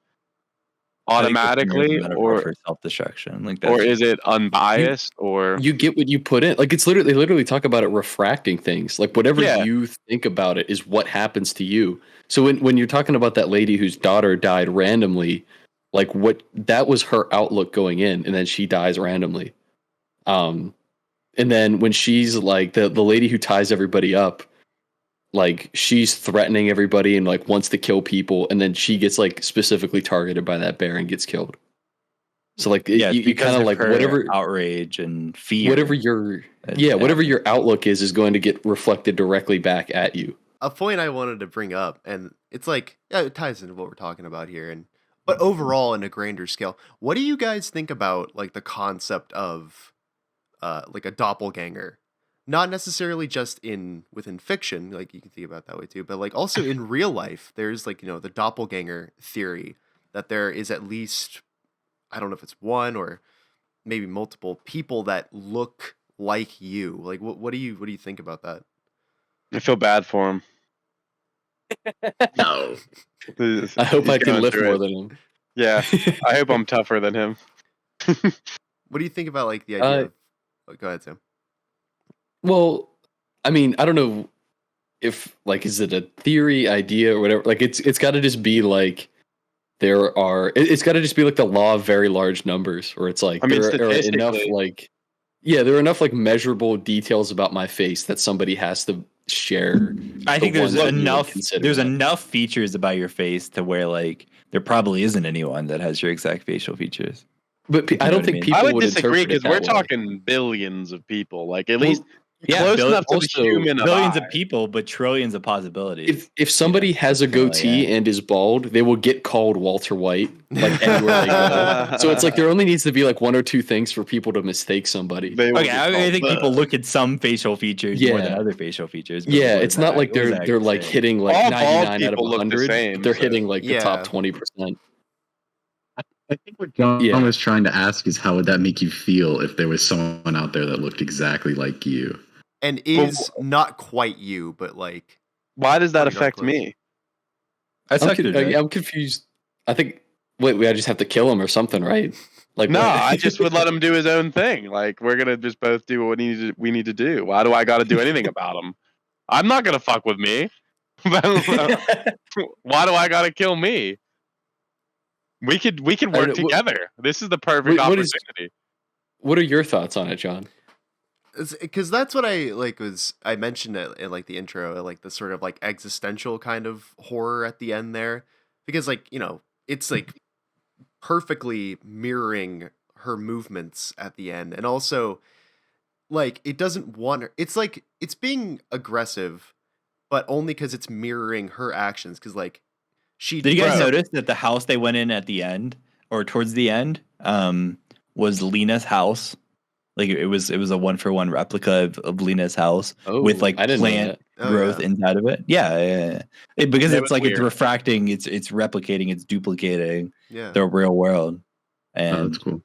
automatically, or for self-destruction, like or is it unbiased, or You get what you put in. Like it's literally, they literally talk about it refracting things. Like whatever Yeah. you think about it is what happens to you. So when you're talking about that lady whose daughter died randomly, like that was her outlook going in, and then she dies randomly. And then when she's like the lady who ties everybody up, like she's threatening everybody and like wants to kill people, and then she gets like specifically targeted by that bear and gets killed. So like Yeah, you kind of like her whatever outrage and fear. whatever your whatever your outlook is going to get reflected directly back at you. A point I wanted to bring up, and it's like, yeah, it ties into what we're talking about here, but overall in a grander scale, what do you guys think about like the concept of like a doppelganger? Not necessarily just within fiction, like you can think about it that way too, but like also in real life, there's like, the doppelganger theory that there is at least, I don't know if it's one or maybe multiple people that look like you. Like what do you think about that? I feel bad for him. No. I hope He's I can going lift through more it. than him. Yeah, I hope I'm tougher than him. What do you think about like the idea of, go ahead, Sam. Well, I mean, I don't know if like is it a theory, idea, or whatever. Like it's got to just be like it's got to just be like the law of very large numbers, or it's like I mean, there are enough statistically. like there are enough like measurable details about my face that somebody has to share. I think the there's ones that you would enough. consider There's that. enough features about your face to where like there probably isn't anyone that has your exact facial features. But You I know don't what I think mean? people I would would disagree interpret it because we're that way. talking billions of people. Like at Well, least yeah, close enough to the also, human Billions eye. of people, but trillions of possibilities. If somebody has a goatee and is bald, they will get called Walter White like anywhere they go. So it's like there only needs to be like one or two things for people to mistake somebody. They will Okay, get I called think people the- look at some facial features more than Yeah. other facial features. But Yeah, what it's does not that- like what does they're that like say? hitting like All bald 99 out of people look the 100. same, They're so- hitting like the Yeah. top 20%. I think what John Yeah. was trying to ask is how would that make you feel if there was someone out there that looked exactly like you? And is not quite you, but like Why does that pretty darn affect close. me? I suck it. I'm confused. I think I just have to kill him or something, right? Like No, what? I just would let him do his own thing. Like we're gonna just both do what we need to do. Why do I got to do anything about him? I'm not gonna fuck with me. Why do I got to kill me? We could don't work know, together. This is the perfect what is- opportunity. What are your thoughts on it, John? because that's what I like I mentioned it in like the intro, like the sort of like existential kind of horror at the end there, because like it's like perfectly mirroring her movements at the end, and also like it doesn't want her. It's like it's being aggressive, but only because it's mirroring her actions. Because like she Did you guys Bro. notice that the house they went in at the end or towards the end was Lena's house? Like it was a 1-for-1 replica of Lena's house with like I didn't know plant that. Oh, growth yeah. inside of it. Yeah. Because That it's was like it's weird. refracting, it's replicating, it's duplicating Yeah. the real world. Oh, And that's cool.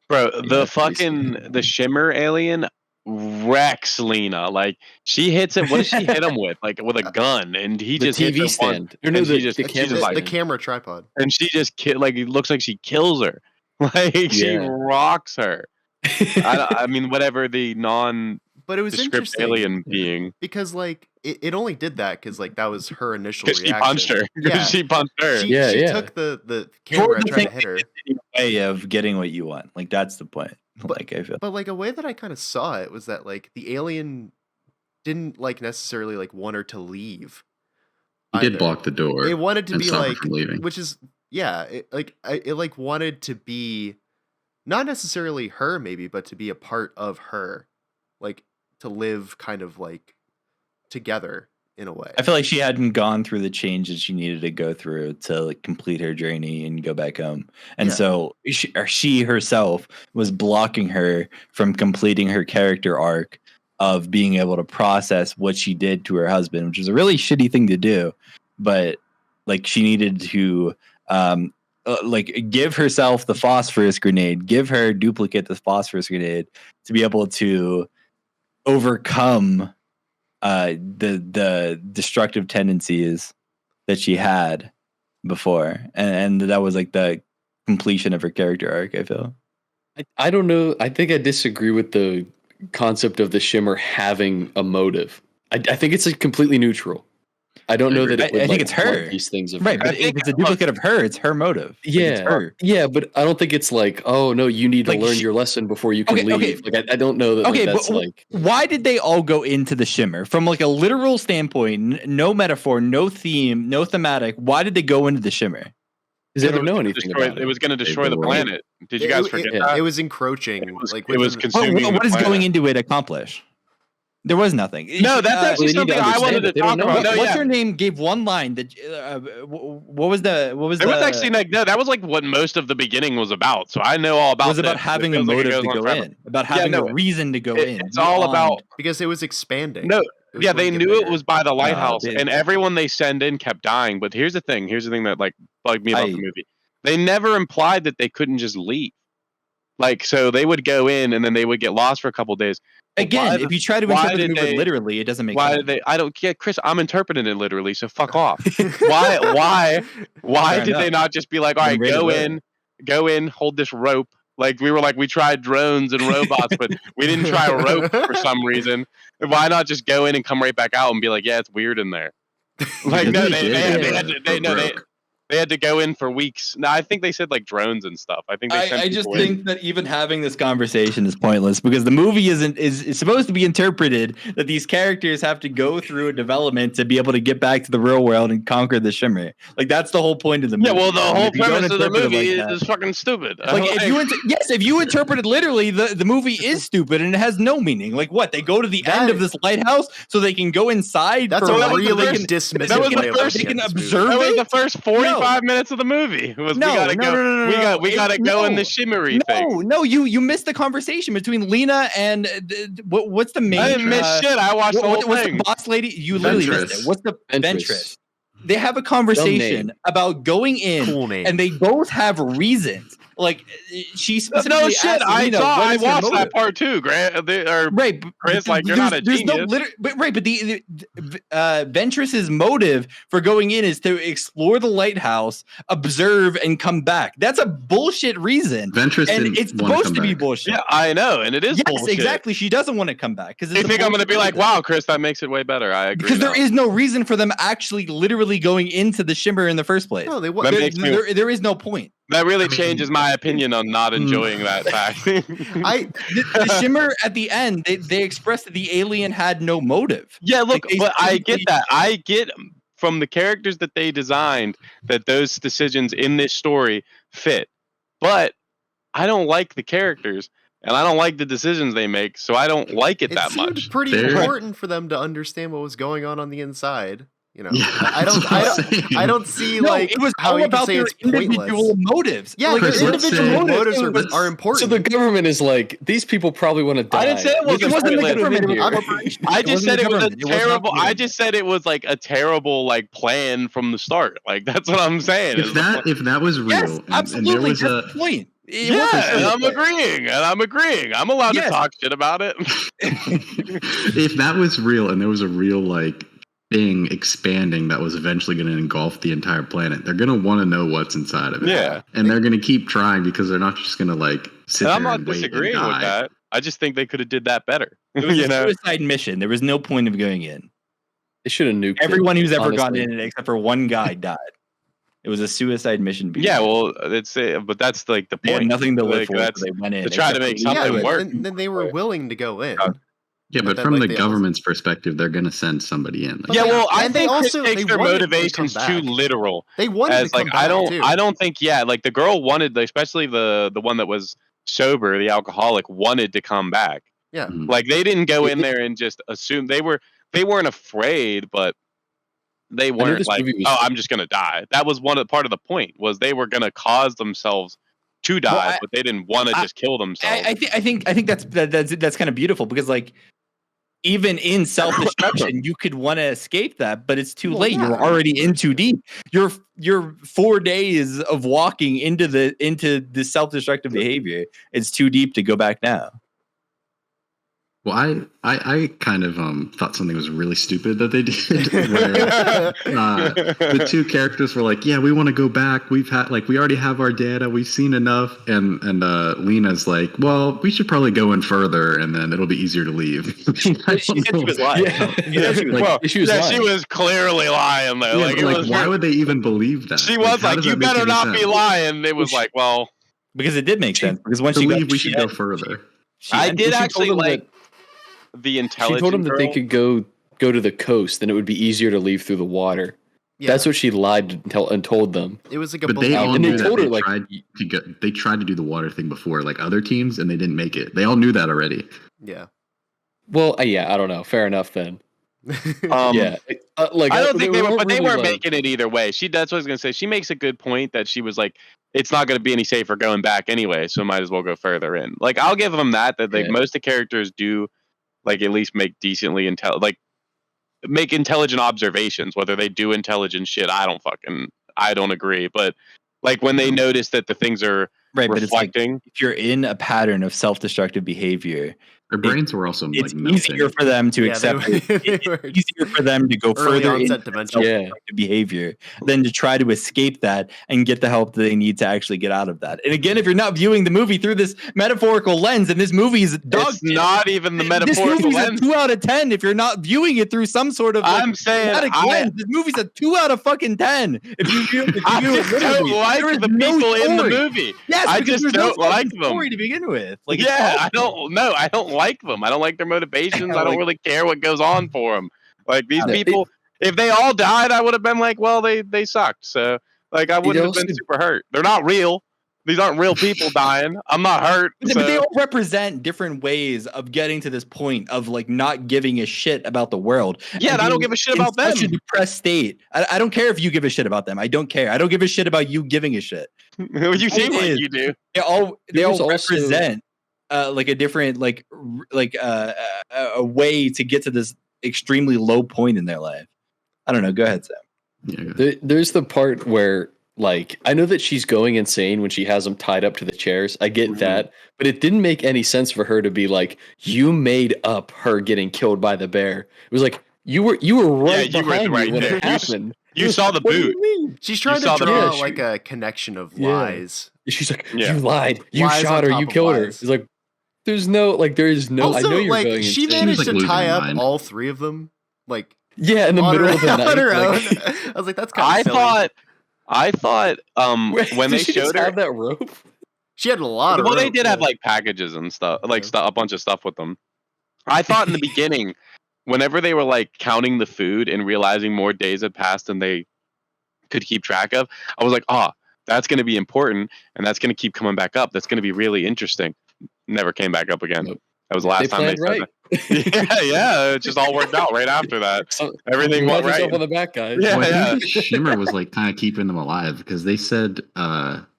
Bro, Yeah, the that's pretty fucking the shimmer alien wrecks Lena. Like she hits him. What does she hit him with? Like with a gun, and he The just hits her TV once, stand. Or and no, she the just the she's camera just like, the stand. camera tripod. and she just like it looks like she kills her. Like she Yeah. rocks her. I mean, whatever the non-descript But it was interesting alien being, because like it only did that because like that was her initial because reaction. she punched her. Yeah. She punched her. She Yeah, yeah. took the camera Toward and the tried to thing hit her. in a way of getting what you want. Like that's the point. Like I feel. But like a way that I kind of saw it was that like the alien didn't like necessarily like want her to leave. He did either. block the door. It wanted to and be stop her like, from leaving. which is yeah, it like wanted to be not necessarily her maybe, but to be a part of her, like to live kind of like together in a way. I feel like she hadn't gone through the changes she needed to go through to like complete her journey and go back home. And Yeah. so she herself was blocking her from completing her character arc of being able to process what she did to her husband, which was a really shitty thing to do. But like she needed to like give herself the phosphorus grenade, give her duplicate the phosphorus grenade to be able to overcome the destructive tendencies that she had before, and that was like the completion of her character arc. I feel. I don't know. I think I disagree with the concept of the shimmer having a motive. I think it's like completely neutral. I don't know that it would, I think like, it's her. want these things of Right, her. but if it's a duplicate of her, it's her motive. Like, Yeah, it's her. yeah, but I don't think it's like, oh no, you need to Like, learn your lesson before you can Okay, okay. leave. Like, I don't know that. Okay, like, that's but like. why did they all go into the shimmer from like a literal standpoint? No metaphor, no theme, no thematic. Why did they go into the shimmer? Because they don't know anything Destroy, about it it. was going to destroy the were. planet. Did you guys forget that? It was encroaching. It was What, consuming. what the is planet. going into it accomplish? There was nothing. No, that's actually they need to something I wanted understand to it. They don't talk know about. about No, What's yeah. her name gave one line that what was the There was actually no. That was like what most of the beginning was about. So I know all about. was about this. having It a feels like it motive goes to on go forever. in, about Yeah, having no, a reason to go in. It's all about. because it was expanding. No, It was yeah, going they to get knew it bigger. was by the lighthouse, they- and everyone they send in kept dying. But here's the thing. Here's the thing that like bugged me about the movie. They never implied that they couldn't just leave. Like, so they would go in and then they would get lost for a couple days. But Again, why if you try to why interpret the did movie they- literally, it doesn't make Why sense. did they? I don't get Chris. I'm interpreting it literally, so fuck off. Why Fair did they enough. not just be like, all Then right, rated go in, hold this rope. Like we tried drones and robots, but we didn't try a rope for some reason. Why not just go in and come right back out and be like, yeah, it's weird in there. Like no, they had to go in for weeks. No, I think they said like drones and stuff. I think they sent I just people in. think that even having this conversation is pointless because the movie is supposed to be interpreted that these characters have to go through a development to be able to get back to the real world and conquer the shimmer. Like that's the whole point of the movie. Yeah, well, the And whole if you don't premise of the interpret it movie like that- is fucking stupid. like if you interpret it literally, the movie is stupid and it has no meaning. Like what? They go to the end of this lighthouse so they can go inside. That's for a light, so really they can- dismissive that was the way of first- looking they at can this movie. observe That was it? the first 45 minutes of the movie. We gotta go in the shimmery thing. No, you missed the conversation between Lena and what's the main? I didn't miss shit. I watched the whole what's thing. the boss lady? You literally missed Ventress. it. What's the Ventress. Ventress? They have a conversation about going in, Cool name. and they both have reasons. Like she specifically No shit. asked I Lena, saw. what I is your watched motive? that part too. Grant, Right, Chris, like, you're not a there's no genius. but Ventress's motive for going in is to explore the lighthouse, observe, and come back. That's a bullshit reason, Ventress and didn't it's wanna supposed come to be back. bullshit. yeah, I know, and it is Yes, bullshit. exactly. She doesn't want to come back because You think I'm gonna be like, wow, Chris, that makes it way better. I agree. because there now. is no reason for them actually literally going into the shimmer in the first place. No, they That wasn't. makes me- There is no point. That really I mean- changes my opinion on not enjoying that fact. The shimmer at the end, they expressed that the alien had no motive. Yeah, look, Like, they but I get simply- that. I get from the characters that they designed that those decisions in this story fit. But I don't like the characters and I don't like the decisions they make, so I don't like it It that seemed much. pretty There- important for them to understand what was going on the inside. You know, Yeah, I that's what I'm don't saying. see No, like it was how all you can about say their it's pointless. individual motives. Yeah, Like, their Chris, let's individual say- motives it are was- important. So the government is like, these people probably want to die. I didn't say it wasn't It wasn't the pointless. government. It was Here. a corporation. I just wasn't said the it was a government. wasn't terrible. the I government. just said it was like a terrible like plan from the start. Like that's what I'm saying. If that was real, Yes, and there absolutely. was That's a the point. It yeah, wasn't and I'm pointless. agreeing. I'm allowed Yes. to talk shit about it. if that was real and there was a real like thing expanding that was eventually going to engulf the entire planet, they're going to want to know what's inside of it. Yeah. And they're going to keep trying because they're not just going to like sit And there I'm not and wait disagreeing and with die. that. I just think they could have did that better. It was You a know? suicide mission. There was no point of going in. They should have nuked it, Everyone who's ever gone honestly. in it, except for one guy, died. It was a suicide mission. Yeah, well, it's but that's like the they had point. nothing to live Like, for. that's So they went in to try to except make for- something yeah, work. and then they were willing to go in. Yeah, but then, from like, the they government's perspective, they're going to send somebody in. But Yeah, like- well, I and they think also- Chris takes they their wanted to motivations come too back. literal. They wanted As to come like, back too. I don't think, yeah, like the girl wanted, especially the one that was sober, the alcoholic, wanted to come back. Yeah. Mhm. Like they didn't go in there and just assume they weren't afraid, but they weren't this like, movie was- oh, I'm just gonna die. That was part of the point was they were gonna cause themselves to die, but they didn't want to just kill themselves. I think that's kind of beautiful because like even in self-destruction you could want to escape that, but it's too Well, late. yeah. You're already in too deep. You're 4 days of walking into the self-destructive behavior. It's too deep to go back now. Well, I kind of thought something was really stupid that they did. Where the two characters were like, "Yeah, we want to go back. We already have our data. We've seen enough." And Lena's like, "Well, we should probably go in further, and then it'll be easier to leave." She was lying. Yeah, she was lying. She was clearly lying though. Yeah, Like, but, it like, was why would they even believe that? She was how like, does "You that make better any not be sense? lying." It was like, well, Because it did make sense. Because once she Believe got we should go further. I did she actually told him like that- the She intelligent told him that they girl. could go to the coast, and it would be easier to leave through the water. Yeah. That's what she lied and told them. It was like a But they balloon. all And they knew that told her, they like- tried to get. They tried to do the water thing before, like other teams, and they didn't make it. They all knew that already. Yeah. Well, yeah, I don't know. Fair enough then. Yeah, like I don't think they were, but they really, weren't like- making it either way. That's what I was gonna say. She makes a good point that she was like, it's not gonna be any safer going back anyway, so might as well go further in. Like, I'll give them that like Yeah. most of the characters do, like, at least make decently make intelligent observations. Whether they do intelligent shit, I don't agree. But like when they notice that the things are right, but it's like reflecting, if you're in a pattern of self-destructive behavior, Their brains were also it's like melting. easier for them to Yeah, accept they it. were- they It's were easier for them to go early further onset into dementia. self-destructive behavior than to try to escape that and get the help that they need to actually get out of that. And again, if you're not viewing the movie through this metaphorical lens, and this movie is dog it's not even the this metaphorical movie's lens. a 2 out of 10 if you're not viewing it through some sort of I'm saying thematic lens. This movie's a 2 out of fucking 10. If you view it I just don't literally. like There is the no people in the story. movie. Yes, I because just there's no don't like fucking them. story to begin with. Like, it's Yeah, awful. I don't know. I don't like them. I don't like their motivations. I don't Like- really care what goes on for them. Like, these Yeah. people, if they all died, I would have been like, well, they sucked. So, like, I wouldn't have been also- super hurt. They're not real. These aren't real people dying. I'm not hurt. But they So. all represent different ways of getting to this point of like not giving a shit about the world. Yeah, and I don't give a shit about them. Such a depressed state. I don't care if you give a shit about them. I don't care. I don't give a shit about you giving a shit. You seem like is. you do. They all There was also- represent like a different a way to get to this extremely low point in their life. I don't know. Go ahead, Sam. Yeah. There's the part where, like, I know that she's going insane when she has them tied up to the chairs. I get that, but it didn't make any sense for her to be like, you made up her getting killed by the bear. It was like you were right you were behind right me when there. it happened. You saw the What do boot. you mean? She's trying saw to the- draw Yeah, like a connection of Yeah. lies. She's like, Yeah. you lied, you Lies shot on her, top you of killed her. lies. It's like, there is no. I know you're like going she insane. managed She was, to like, tie losing her up mind. all three of them, like Yeah, in the on middle her, of the night. on her own. like- I was like, that's kind of silly. I thought Wait, when did they she just showed her, have that rope. She had a lot of. well, they rope, did have yeah. like packages and stuff, like Yeah. a bunch of stuff with them. I thought in the beginning, whenever they were like counting the food and realizing more days had passed than they could keep track of, I was like, that's going to be important, and that's going to keep coming back up. That's going to be really interesting. Never came back up again. Nope. That was the last They time they planned said right. that. Yeah, it just all worked out right after that. So, Everything went yourself right. on the back, guys. Yeah, Well, I yeah. think Shimmer was like kind of keeping them alive because they said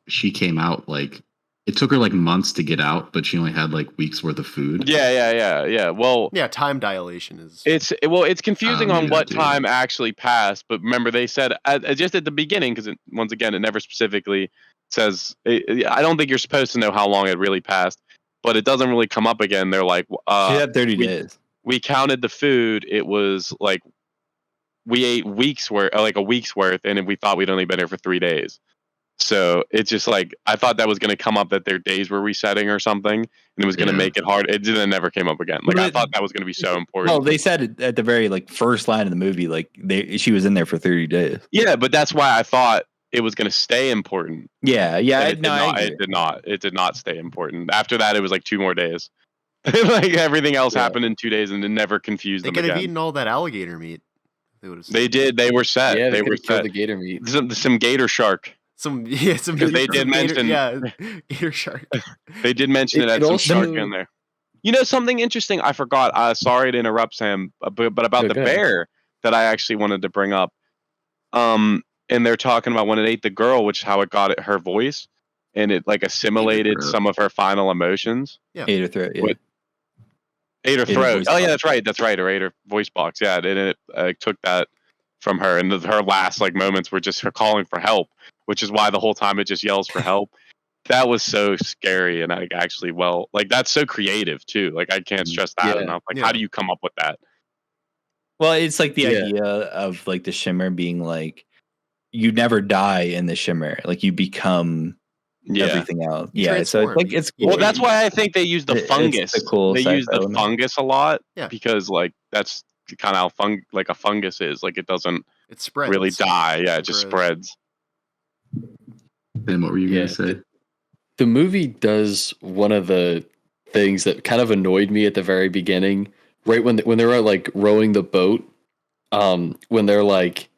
she came out like it took her like months to get out, but she only had like weeks worth of food. Yeah. Well, Yeah, time dilation is. it's confusing on maybe what that too. time actually passed. But remember, they said just at the beginning, because once again, it never specifically says. I don't think you're supposed to know how long it really passed, but it doesn't really come up again. They're like, She had 30 days. we counted the food. It was like we ate weeks worth, like a week's worth, and we thought we'd only been here for 3 days. So it's just like I thought that was going to come up that their days were resetting or something, and it was going to Yeah. make it hard. It didn't never came up again. Like I But- thought that was going to be so No, important. they said it at the very first line of the movie, she was in there for 30 days. Yeah, but that's why I thought it was going to stay important. Yeah, And I it did not. agree. It did not. It did not stay important. After that, it was like 2 more days. Like everything else Yeah. happened in 2 days, and it never confused They them could have again. eaten all that alligator meat. They would have. They did. They were set. Yeah, they they were killed set. the gator meat. Some gator shark. some 'Cause they did mention- gator shark. They did mention It- it had it some also- shark in there. You know something interesting? I forgot. Sorry to interrupt, Sam, but about No, the go ahead. bear that I actually wanted to bring up. And they're talking about when it ate the girl, which how it got her voice, and it like assimilated throat. some of her final emotions. Ate her throat. Yeah. What- Ate her Ate her throat. voice Oh yeah, box. that's right. Or ate her voice box. Yeah, and it took that from her, and her last like moments were just her calling for help, which is why the whole time it just yells for help. that was so scary, and like actually, well, like that's so creative too. Like I can't stress that Yeah. enough. Like Yeah. how do you come up with that? Well, it's like the Yeah. idea of like the shimmer being like you never die in the shimmer, like you become Yeah. everything else. You Yeah, so it's transform. like it's Well, that's why I think they use the It's fungus. the cool They use sci-fi the element. fungus a lot Yeah. because like that's kind of how like a fungus is. Like it doesn't It spreads. really die. Yeah, it just grows. spreads. Ben, what were you Yeah, going to say? The movie does one of the things that kind of annoyed me at the very beginning, right when they were like rowing the boat. When they're like,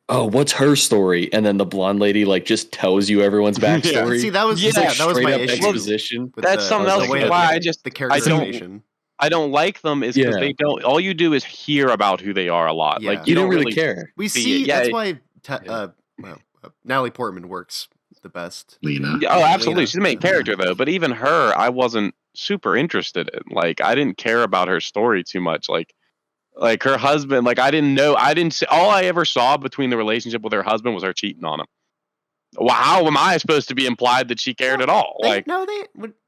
"Oh, what's her story?" and then the blonde lady like just tells you everyone's Yeah. backstory. See, that was Yeah, that was straight my up issue. exposition. with That's something else. way Why of the the characterization. I don't like them is because Yeah. they don't. All you do is hear about who they are a lot. Yeah. Like You you don't don't really care. We see see it. Yeah, that's it- why Yeah. Natalie Portman works the best. Lena. Yeah, oh, absolutely. Lena. She's the main character though. But even her, I wasn't super interested in. Like I didn't care about her story too much. Like her husband. Like I didn't know. I didn't see. All I ever saw between the relationship with her husband was her cheating on him. Well, how am I supposed to be implied that she cared at all? Like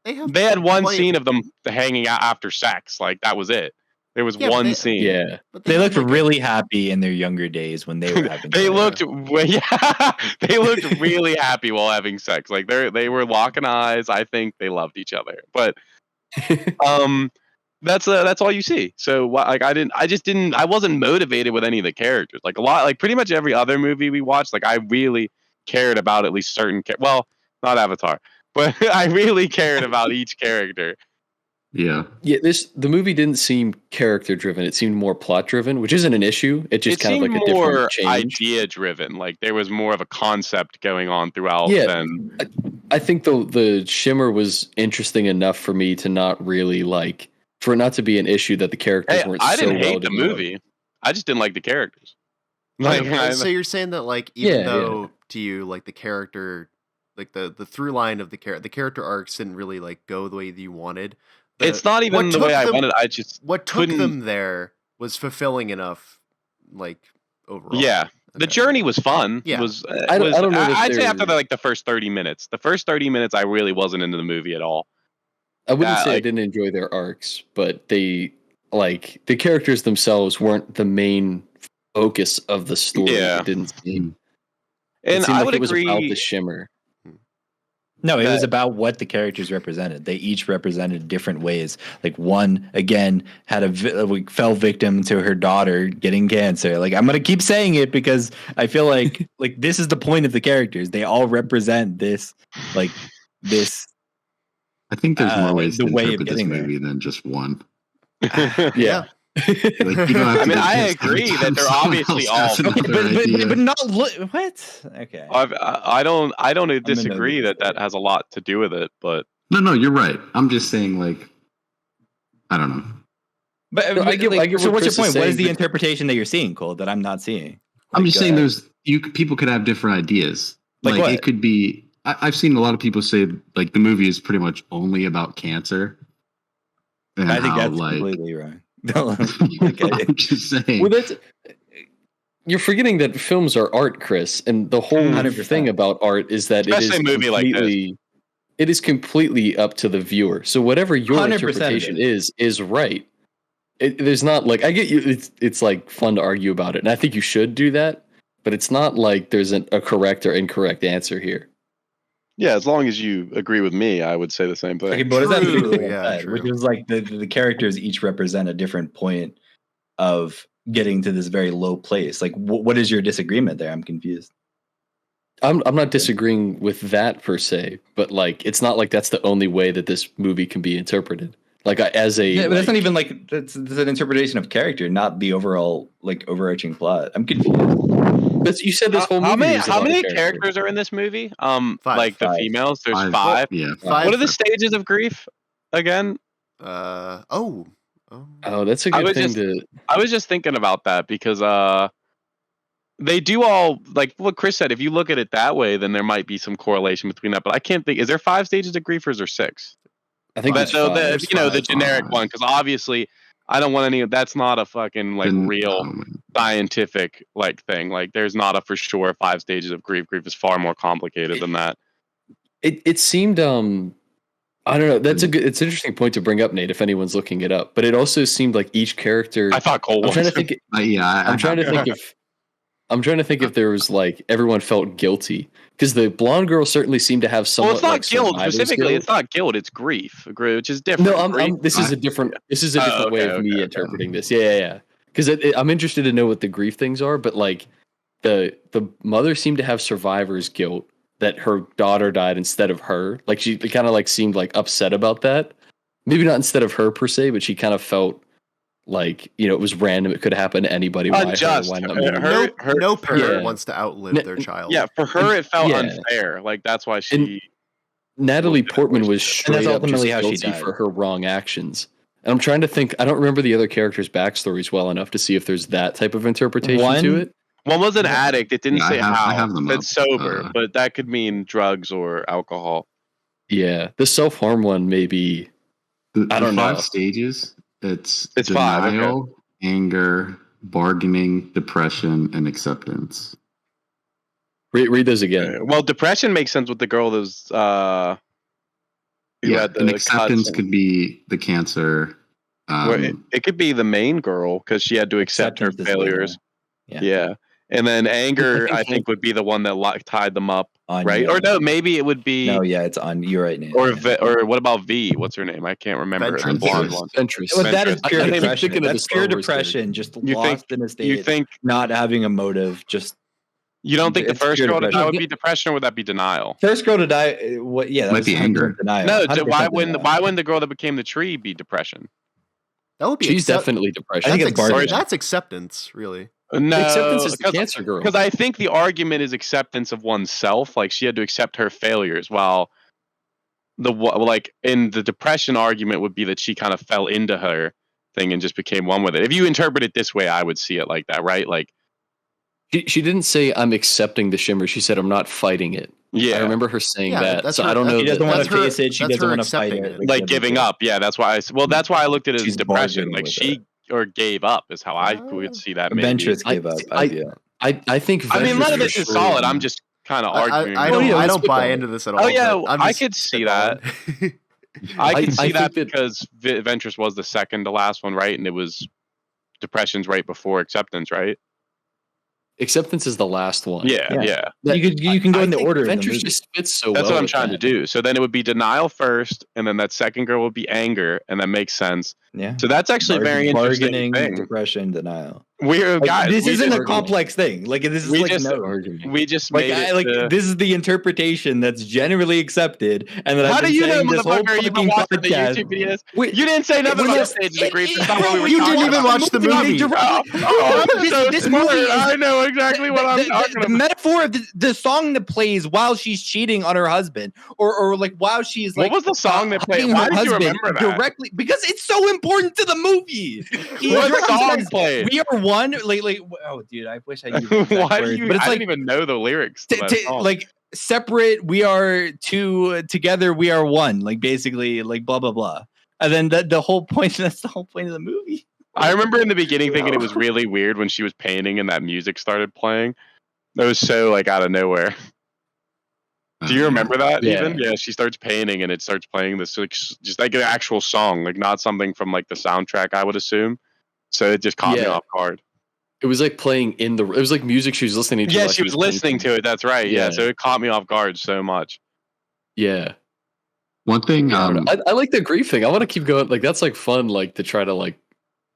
They have they had one plenty- scene of them hanging out after sex. Like that was it. There was Yeah, but one they- scene. Yeah. but They have, looked like, a- really happy in their younger days when they were having They sex. looked, yeah, they looked really happy while having sex. Like they were locking eyes. I think they loved each other. But that's all you see. So like I wasn't motivated with any of the characters. Like a lot, like pretty much every other movie we watched, like I really cared about at least certain. Well, not Avatar, but I really cared about each character. Yeah. Yeah, the movie didn't seem character driven. It seemed more plot driven, which isn't an issue. It's just It kind of seemed like a more different change. idea driven. Like there was more of a concept going on throughout. Yeah. Than I think the shimmer was interesting enough for me to not really like for it not to be an issue that the characters hey, weren't. I so didn't well hate the developed. movie. I just didn't like the characters. Like so you're saying that like even though to you like the character like the through line of the character arcs didn't really like go the way that you wanted. it's not even the way I wanted. I just What took couldn't- them there was fulfilling enough, like overall. Yeah, the Okay. journey was fun. Yeah. I don't know that I'd say they after were- like the first 30 minutes. The first 30 minutes, I really wasn't into the movie at all. I wouldn't say I like- didn't enjoy their arcs, but they like the characters themselves weren't the main focus of the story. Yeah. It didn't seem. It And seemed I like would it was about agree. the shimmer. No, it was that- about what the characters represented. They each represented different ways. Like one, again, had fell victim to her daughter getting cancer. Like I'm gonna keep saying it because I feel like like this is the point of the characters. They all represent this, like this. I think there's more ways the to way of interpret this getting there. movie than just one. Yeah. Like, you don't have to I mean, get I pissed every agree time that they're someone obviously else has all- another idea. but not what? Okay. I don't disagree this that has a lot to do with it, but No, you're right. I'm just saying, like, I don't know. But No, I get so what what's your Chris is point? What saying, is the but- interpretation that you're seeing, Cole, that I'm not seeing? I'm just saying, uh, people could have different ideas. Like Like what? it could be. I've seen a lot of people say like the movie is pretty much only about cancer. And I think how, that's like, completely wrong. Okay. I'm just saying. Well, you're forgetting that films are art, Chris, and the whole 100%. thing about art is that it is Especially a movie like this. completely. It is completely up to the viewer. So whatever your 100% interpretation it is right. There's not like I get you. It's like fun to argue about it, and I think you should do that. But it's not like there's a correct or incorrect answer here. yeah, as long as you agree with me, I would say the same thing. Okay, but what does that True, mean? yeah, Which true. is like the characters each represent a different point of getting to this very low place. Like, what is your disagreement there? I'm confused. I'm not disagreeing with that per se, but like it's not like that's the only way that this movie can be interpreted. Like as a Yeah, but that's like- not even like that's an interpretation of character, not the overall like overarching plot. I'm confused. But you said this whole movie. How many, was how about many character. characters are in this movie? Five. The females. There's Five. five. Yeah. Five. What are the stages of grief again? Oh, Oh, that's a I good was thing just- to. I was just thinking about that because they do all like what Chris said. If you look at it that way, then there might be some correlation between that. But I can't think. Is there 5 stages of grief or is there 6? I think But it's so five. the There's the five. generic Five. one because obviously I don't want any. That's not a fucking like Then- real scientific like thing. Like there's not a for sure 5 stages of grief. Grief is far more complicated than that. It seemed I don't know. It's an interesting point to bring up, Nate, if anyone's looking it up. But it also seemed like each character. I thought Cole I'm was. trying to think. I'm trying to think if there was like everyone felt guilty, because the blonde girl certainly seemed to have somewhat. Well, it's not like, guilt survivor's specifically. guilt. It's not guilt. It's grief, which is different. No, this is a different. This is a different way of me interpreting this. Yeah. Because I'm interested to know what the grief things are, but like the mother seemed to have survivor's guilt that her daughter died instead of her. Like she kind of like seemed like upset about that. Maybe not instead of her per se, but she kind of felt like, it was random. It could happen to anybody. Unjust. Why not me? No parent Yeah. wants to outlive their child. Yeah, for her it felt Yeah. unfair. Like that's why she. Natalie Well, Portman was and straight that's up just ultimately how she guilty died. for her wrong actions. And I'm trying to think. I don't remember the other characters' backstories well enough to see if there's that type of interpretation to it. One was an addict. It didn't say I how. have them It's up. sober, but that could mean drugs or alcohol. Yeah, the self-harm one maybe. I don't know. 5 stages. It's 5, okay. denial, anger, bargaining, depression, and acceptance. Read those again. Well, depression makes sense with the girl that's who had the and acceptance cuts. could be the cancer. It could be the main girl because she had to accept her Acceptance is failures. Yeah. Yeah. And then anger, I think, would be the one that tied them up, right? Or no, maybe it would be. No, yeah, it's on. You're right, Nate. Or what about V? What's her name? I can't remember. The Ventress. blonde one. Ventress. Well, that is pure I think I'm depression. thinking of the That's Star pure Wars depression. Just You lost in a state. You think not having a motive. Just you don't think the It's first pure girl to die depression. would be depression, or would that be denial? first girl to die. What? Yeah, that Might was be 100% anger. Denial. No, 100% why denial. wouldn't the girl that became the tree be depression? That would be She's definitely depression. I think it's bargaining. that's acceptance, really. No, Acceptance is the cancer girl. Because I think the argument is acceptance of oneself. Like she had to accept her failures, while in the depression argument would be that she kind of fell into her thing and just became one with it. If you interpret it this way, I would see it like that, right? Like She didn't say I'm accepting the shimmer. She said I'm not fighting it. yeah, I remember her saying Yeah, that. that's So her- I don't know. She doesn't want That's to her- face it. She that's doesn't her want to fight accepting it. it. like giving up. Yeah, that's why. That's why I looked at it as She's depression. bargaining Like with she or gave up is how I would see that. Maybe. Ventress gave up. I think. I mean, none of Ventress this for is sure- solid. I'm just kind of arguing. I Oh, yeah, don't let's buy spitball. into this at all. Oh, yeah, but I'm I just could see that. spitballing. I I can see that think that- because Ventress was the second to last one, right? And it was depression's right before acceptance, right? Acceptance is the last one. Yeah. You can go in the think order. Of the Ventress movie. just fits so That's well. what I'm with trying to that. do. So then it would be denial first, and then that second girl would be anger, and that makes sense. Yeah. So that's actually a very interesting bargaining, thing. depression, denial. We're guys. This we isn't just, a complex thing. Like this is we like just- no. Argument. we just Like, made it. this is the interpretation that's generally accepted, and that How I've do been you know, saying this whole motherfucker? You've been fucking watching the podcast. YouTube videos. Wait, You didn't say nothing Well, about no, the stages of grief. That's not what we were You talking didn't even about. watch the They movie. directly- I'm so this smart. movie is- I know exactly what I'm talking the about. metaphor of the song that plays while she's cheating on her husband, or like while she's like What was the song that played? hugging Why her did you husband remember that? directly because it's so important to the movie. What He song says, played? We are one. Like oh, dude, I wish I knew. the exact Why do words, you? But it's I like didn't even know the lyrics. To that song. like separate. We are two together. We are one. Like basically, like blah blah blah. And then the whole point. That's the whole point of the movie. I remember in the beginning thinking it was really weird when she was painting and that music started playing. It was so like out of nowhere. Do you remember that Yeah. even? Yeah, she starts painting and it starts playing this like, just like an actual song, like not something from like the soundtrack, I would assume. So it just caught me Yeah. off guard. It was like playing in the. It was like music she was listening to. Yeah, while she was listening painting. to it. That's right. Yeah. Yeah. So it caught me off guard so much. Yeah. One thing, I don't know. I like the grief thing. I want to keep going. Like that's like fun. Like to try to like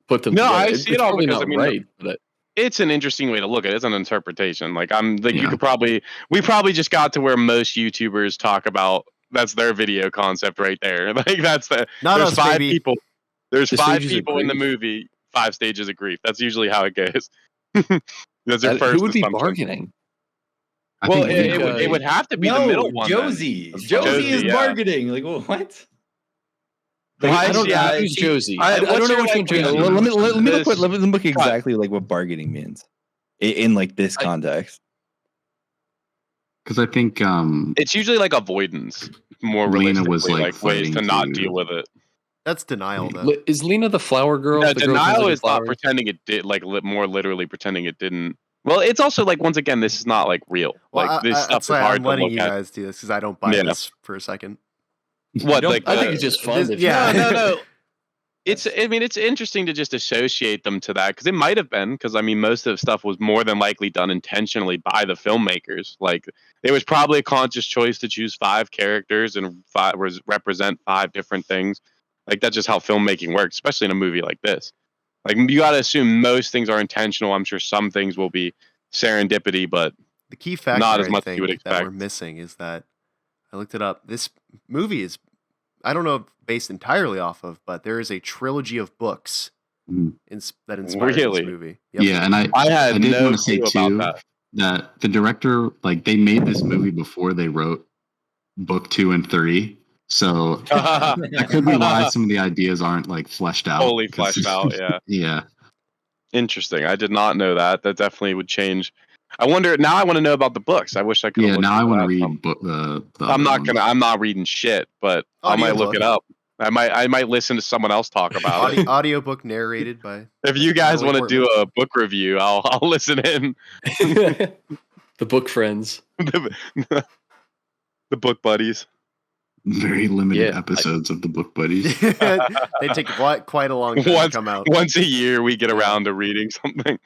put them. No, together. I see it It's all probably because, not I mean, right. But It's an interesting way to look at it. It's an interpretation. Like I'm like you Yeah. could probably we probably just got to where most YouTubers talk about that's their video concept right there. Like that's the Not there's us, five baby. people. There's The 5 stages of people in the grief. movie, 5 stages of grief. That's usually how it goes. That's your first who would be assumption. bargaining? I Well, think it would have to be the middle one. then. Josie. Josie, Josie is yeah. bargaining. Like what? Why I is don't she- know who's Josie. I what's don't know your, which one like, Josie. well, is. let me look. This- Let me look exactly like what bargaining means in like this context. because I think It's usually like avoidance, more Lena realistically, was, like, ways fighting to not to- deal with it. That's denial, though. Is Lena the flower girl? No, The girl who has, denial like, is not flowers? pretending it did, like more literally pretending it didn't. Well, it's also like once again, this is not like real. Well, Like this stuff that's is why hard I'm to letting look you at. guys do this because I don't buy Yeah. this for a second. What? Like I think it's just fun. this- if you- yeah. No. It's. I mean, it's interesting to just associate them to that because it might have been because I mean, most of the stuff was more than likely done intentionally by the filmmakers. Like, it was probably a conscious choice to choose 5 characters and represent 5 different things. Like, that's just how filmmaking works, especially in a movie like this. Like, you got to assume most things are intentional. I'm sure some things will be serendipity, but The key factor Not as I much as you would think that we're expect. missing is that I looked it up. This movie is, I don't know if based entirely off of, but there is a trilogy of books Mhm. that inspired this Really? movie. Yep. Yeah, and I had I did no want to say clue too about that the director, like, they made this movie before they wrote book 2 and 3, so that. that could be why some of the ideas aren't like fleshed out. Fully 'cause- fleshed out, yeah. Yeah. Interesting. I did not know that. That definitely would change. I wonder. Now I want to know about the books. I wish I could. Yeah. Now I want to read them. the I'm other not ones. gonna. I'm not reading shit, but I might look Audiobook. it up. I might listen to someone else talk about it. Audiobook narrated by. If you guys Natalie want to do Portman. a book review, I'll listen in. The book friends. the book buddies. Very limited Yeah, episodes of the book buddies. They take quite a long time to come out. Once a year, we get around to reading something.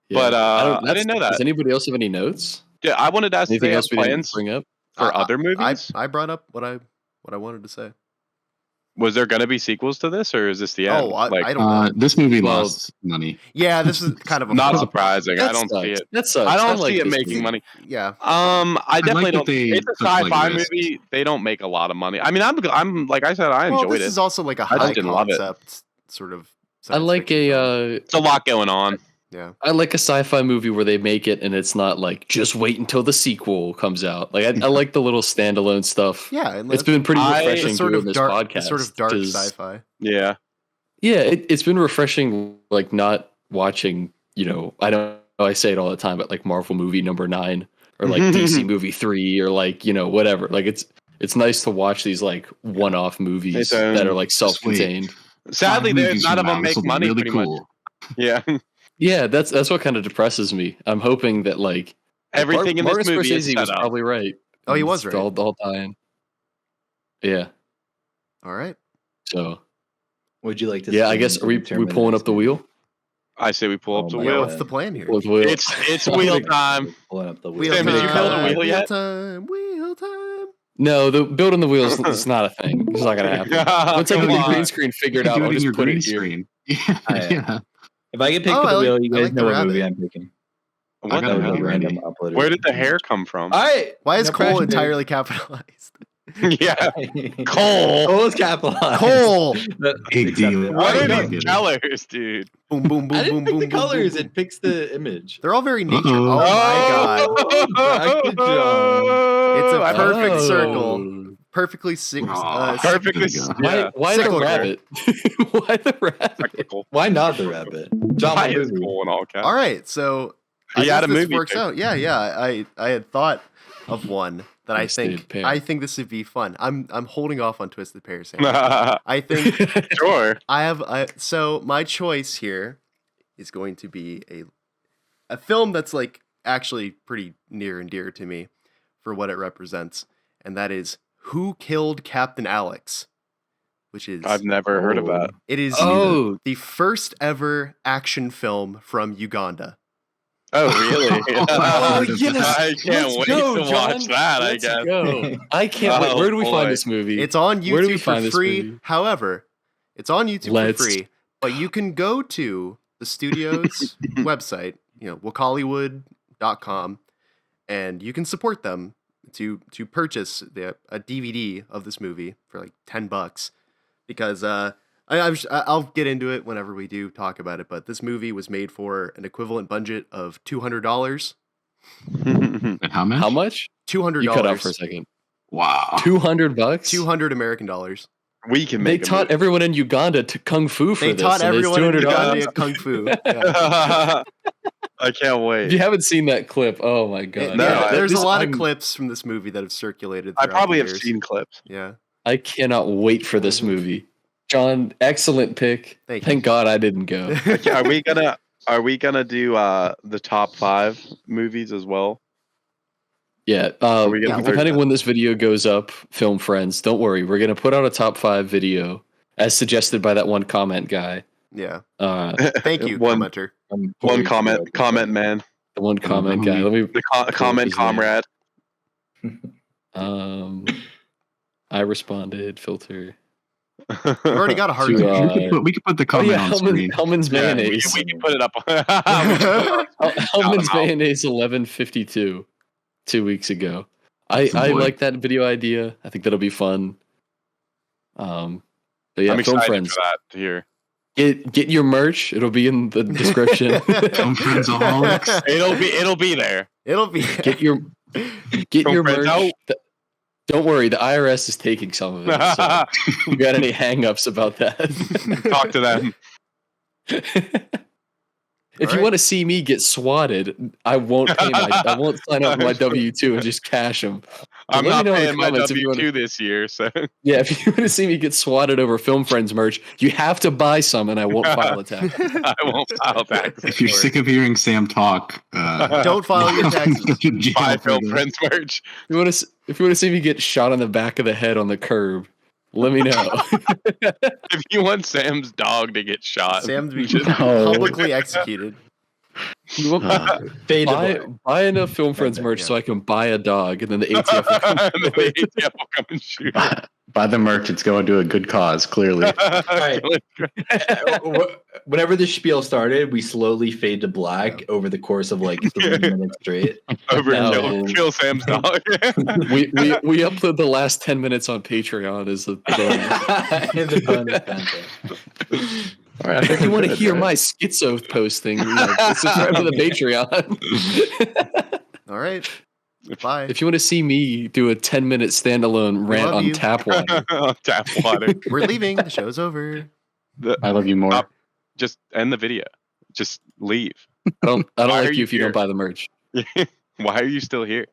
Yeah. But, I that's- didn't know that. Does anybody else have any notes? Yeah, I wanted to ask if Anything they have else we didn't plans bring up? for other movies. I brought up what I wanted to say. Was there going to be sequels to this, or is this the end? Oh, I Like, don't know. This movie Well, lost money. Yeah, this is kind of a not flop. surprising. I That don't see sucks. it. That sucks. I don't like see it this making movie. money. Yeah, I definitely that don't. they It's a took, like, sci-fi risks. movie. They don't make a lot of money. I mean, I'm like I said, I well, enjoyed this it. is also like a I just high didn't love it. concept sort of. I science like fiction film. It's a lot going on. Yeah. I like a sci-fi movie where they make it and it's not like just wait until the sequel comes out. Like I like the little standalone stuff. Yeah, and It's been pretty refreshing the sort doing of this dark, podcast. the sort of dark 'cause- sci-fi. Yeah. Yeah, it's been refreshing. Like not watching. I don't know. I say it all the time, but like Marvel movie number 9 or like DC movie 3 or like whatever. Like it's nice to watch these like one-off movies It's, that are like self-contained. Sadly, 5 movies none of from now, them this make will be money. really Pretty cool. much. Yeah. Yeah, that's what kind of depresses me. I'm hoping that like Everything in this Martin movie is Scorsese set was up. probably right. Oh, he was It's right. all time. Yeah. All right. So Would you like to? yeah, I see guess to are we determine the pulling next up the movie? wheel? I say we pull up the Oh my Yeah, wheel. what's the plan here? Pull up the wheel. It's wheel time. Pulling up the Wheel Sam, time. did you build a wheel Wheel yet? time. Wheel time. No, the building the wheels is not a thing. It's not gonna happen. Once I get Come the green on. screen You figured can out, do I'll it in just your put green it here. screen. Yeah. yeah. Yeah. If I get picked Oh, for I the like- wheel, you I guys like the know what movie rabbit. I'm picking. What I the got I'll it hell? be ready. random uploaded. Where did the hair come from? All right. Why is no Cole pressure. entirely capitalized? Yeah. Cole. Cole's capitalized. Cole. Big deal. What I are get these it. colors, dude? Boom, boom, boom, I didn't boom, pick boom, the boom, colors. boom, boom. It picks the image. They're all very nature. Uh-oh. Oh my god. Back to John. It's a I perfect Oh. circle. Perfectly Aw. perfectly. There you go. Yeah. Why the Cyclical. rabbit? Why the rabbit? Technical. Why not the rabbit? John, Why what is movie? Cole in all caps? All right, so I He guess had a this movie works pick. out. Yeah. I had thought of one that I Twisted think Pair. I think this would be fun. I'm holding off on Twisted Pair. Sam. I think Sure. so my choice here is going to be a film that's like actually pretty near and dear to me for what it represents, and that is Who Killed Captain Alex, which is I've never heard of that. it is Oh, the first ever action film from Uganda. Oh, really? Oh, yes. I can't Let's wait go, to John. watch that, Let's I guess. go. I can't wait. Oh, Where do we boy. find this movie? It's on Where do we YouTube find for this free. movie? However, it's on YouTube Let's- for free, but you can go to the studio's website, wokhollywood.com, and you can support them to purchase a DVD of this movie for like $10 because I'll get into it whenever we do talk about it, but this movie was made for an equivalent budget of $200. And how much? How much? $200. You cut out for a second. Wow. $200. 200 American dollars. We can They make taught everyone in Uganda to kung fu for They this. taught and it's everyone in $200. Uganda kung fu. Yeah. I can't If wait. you haven't seen that clip, oh my god! No, Yeah, there's a This- lot of I'm- clips from this movie that have circulated. I throughout probably the have years. seen clips. Yeah, I cannot wait for this movie. John, excellent pick. Thank you. Thank God I didn't go. Are we gonna? Are we gonna do the top 5 movies as well? Yeah. we gonna do Depending that? when this video goes up, film friends, don't worry. We're gonna put out a top 5 video as suggested by that one comment guy. Yeah. Uh, Thank you, one commenter. one comment man, the one comment guy. Let me. the pull up comment his name. comrade. I responded. Filter. We've already got a hard To, time. we could put the Oh comment yeah, on screen. Hellman's Yeah, mayonnaise. we can put it up. We can Hellman's out. mayonnaise 11:52 2 weeks ago. I That's a boy. like that video idea. I think that'll be fun. But yeah, I'm film excited friends, for that here. get your merch. It'll be in the description. Film friends-aholics. It'll be there. It'll be. Get your Film friends merch. out. Don't worry, the IRS is taking some of it. So if you got any hang-ups about that? Talk to them. If you Alright. want to see me get swatted, I won't I won't sign up for my W-2 and just cash them. I'm let not me know in the paying my comments if you W2 wanna- this year, so Yeah, if you want to see me get swatted over Film Friends merch, you have to buy some and I won't file a tax. I won't file taxes. If you're for it. sick of hearing Sam talk, Don't file your taxes. go to jail Buy for Film this. Friends merch. If you want to see me get shot on the back of the head on the curb, let me know. If you want Sam's dog to get shot, Sam to be just- publicly executed. You want- Fade to black. buy enough Film Friends merch so I can buy a dog and then the ATF will come. And then the ATF will come and shoot. Buy the merch. It's going to a good cause, clearly. right. Whenever the spiel started, we slowly fade to black over the course of like 3 minutes straight. No. Kill Sam's dog. we upload the last 10 minutes on Patreon as a bonus. In the bonus content. All right, I think If you we're want to good, hear right? my schizo posting, subscribe to the Patreon. All right. Bye. If you want to see me do a 10-minute standalone rant love on you. tap water, Tap water. We're leaving. The show's over. I love you more. Stop. Just end the video. Just leave. I don't Why are like you you if you here? don't buy the merch. Why are you still here?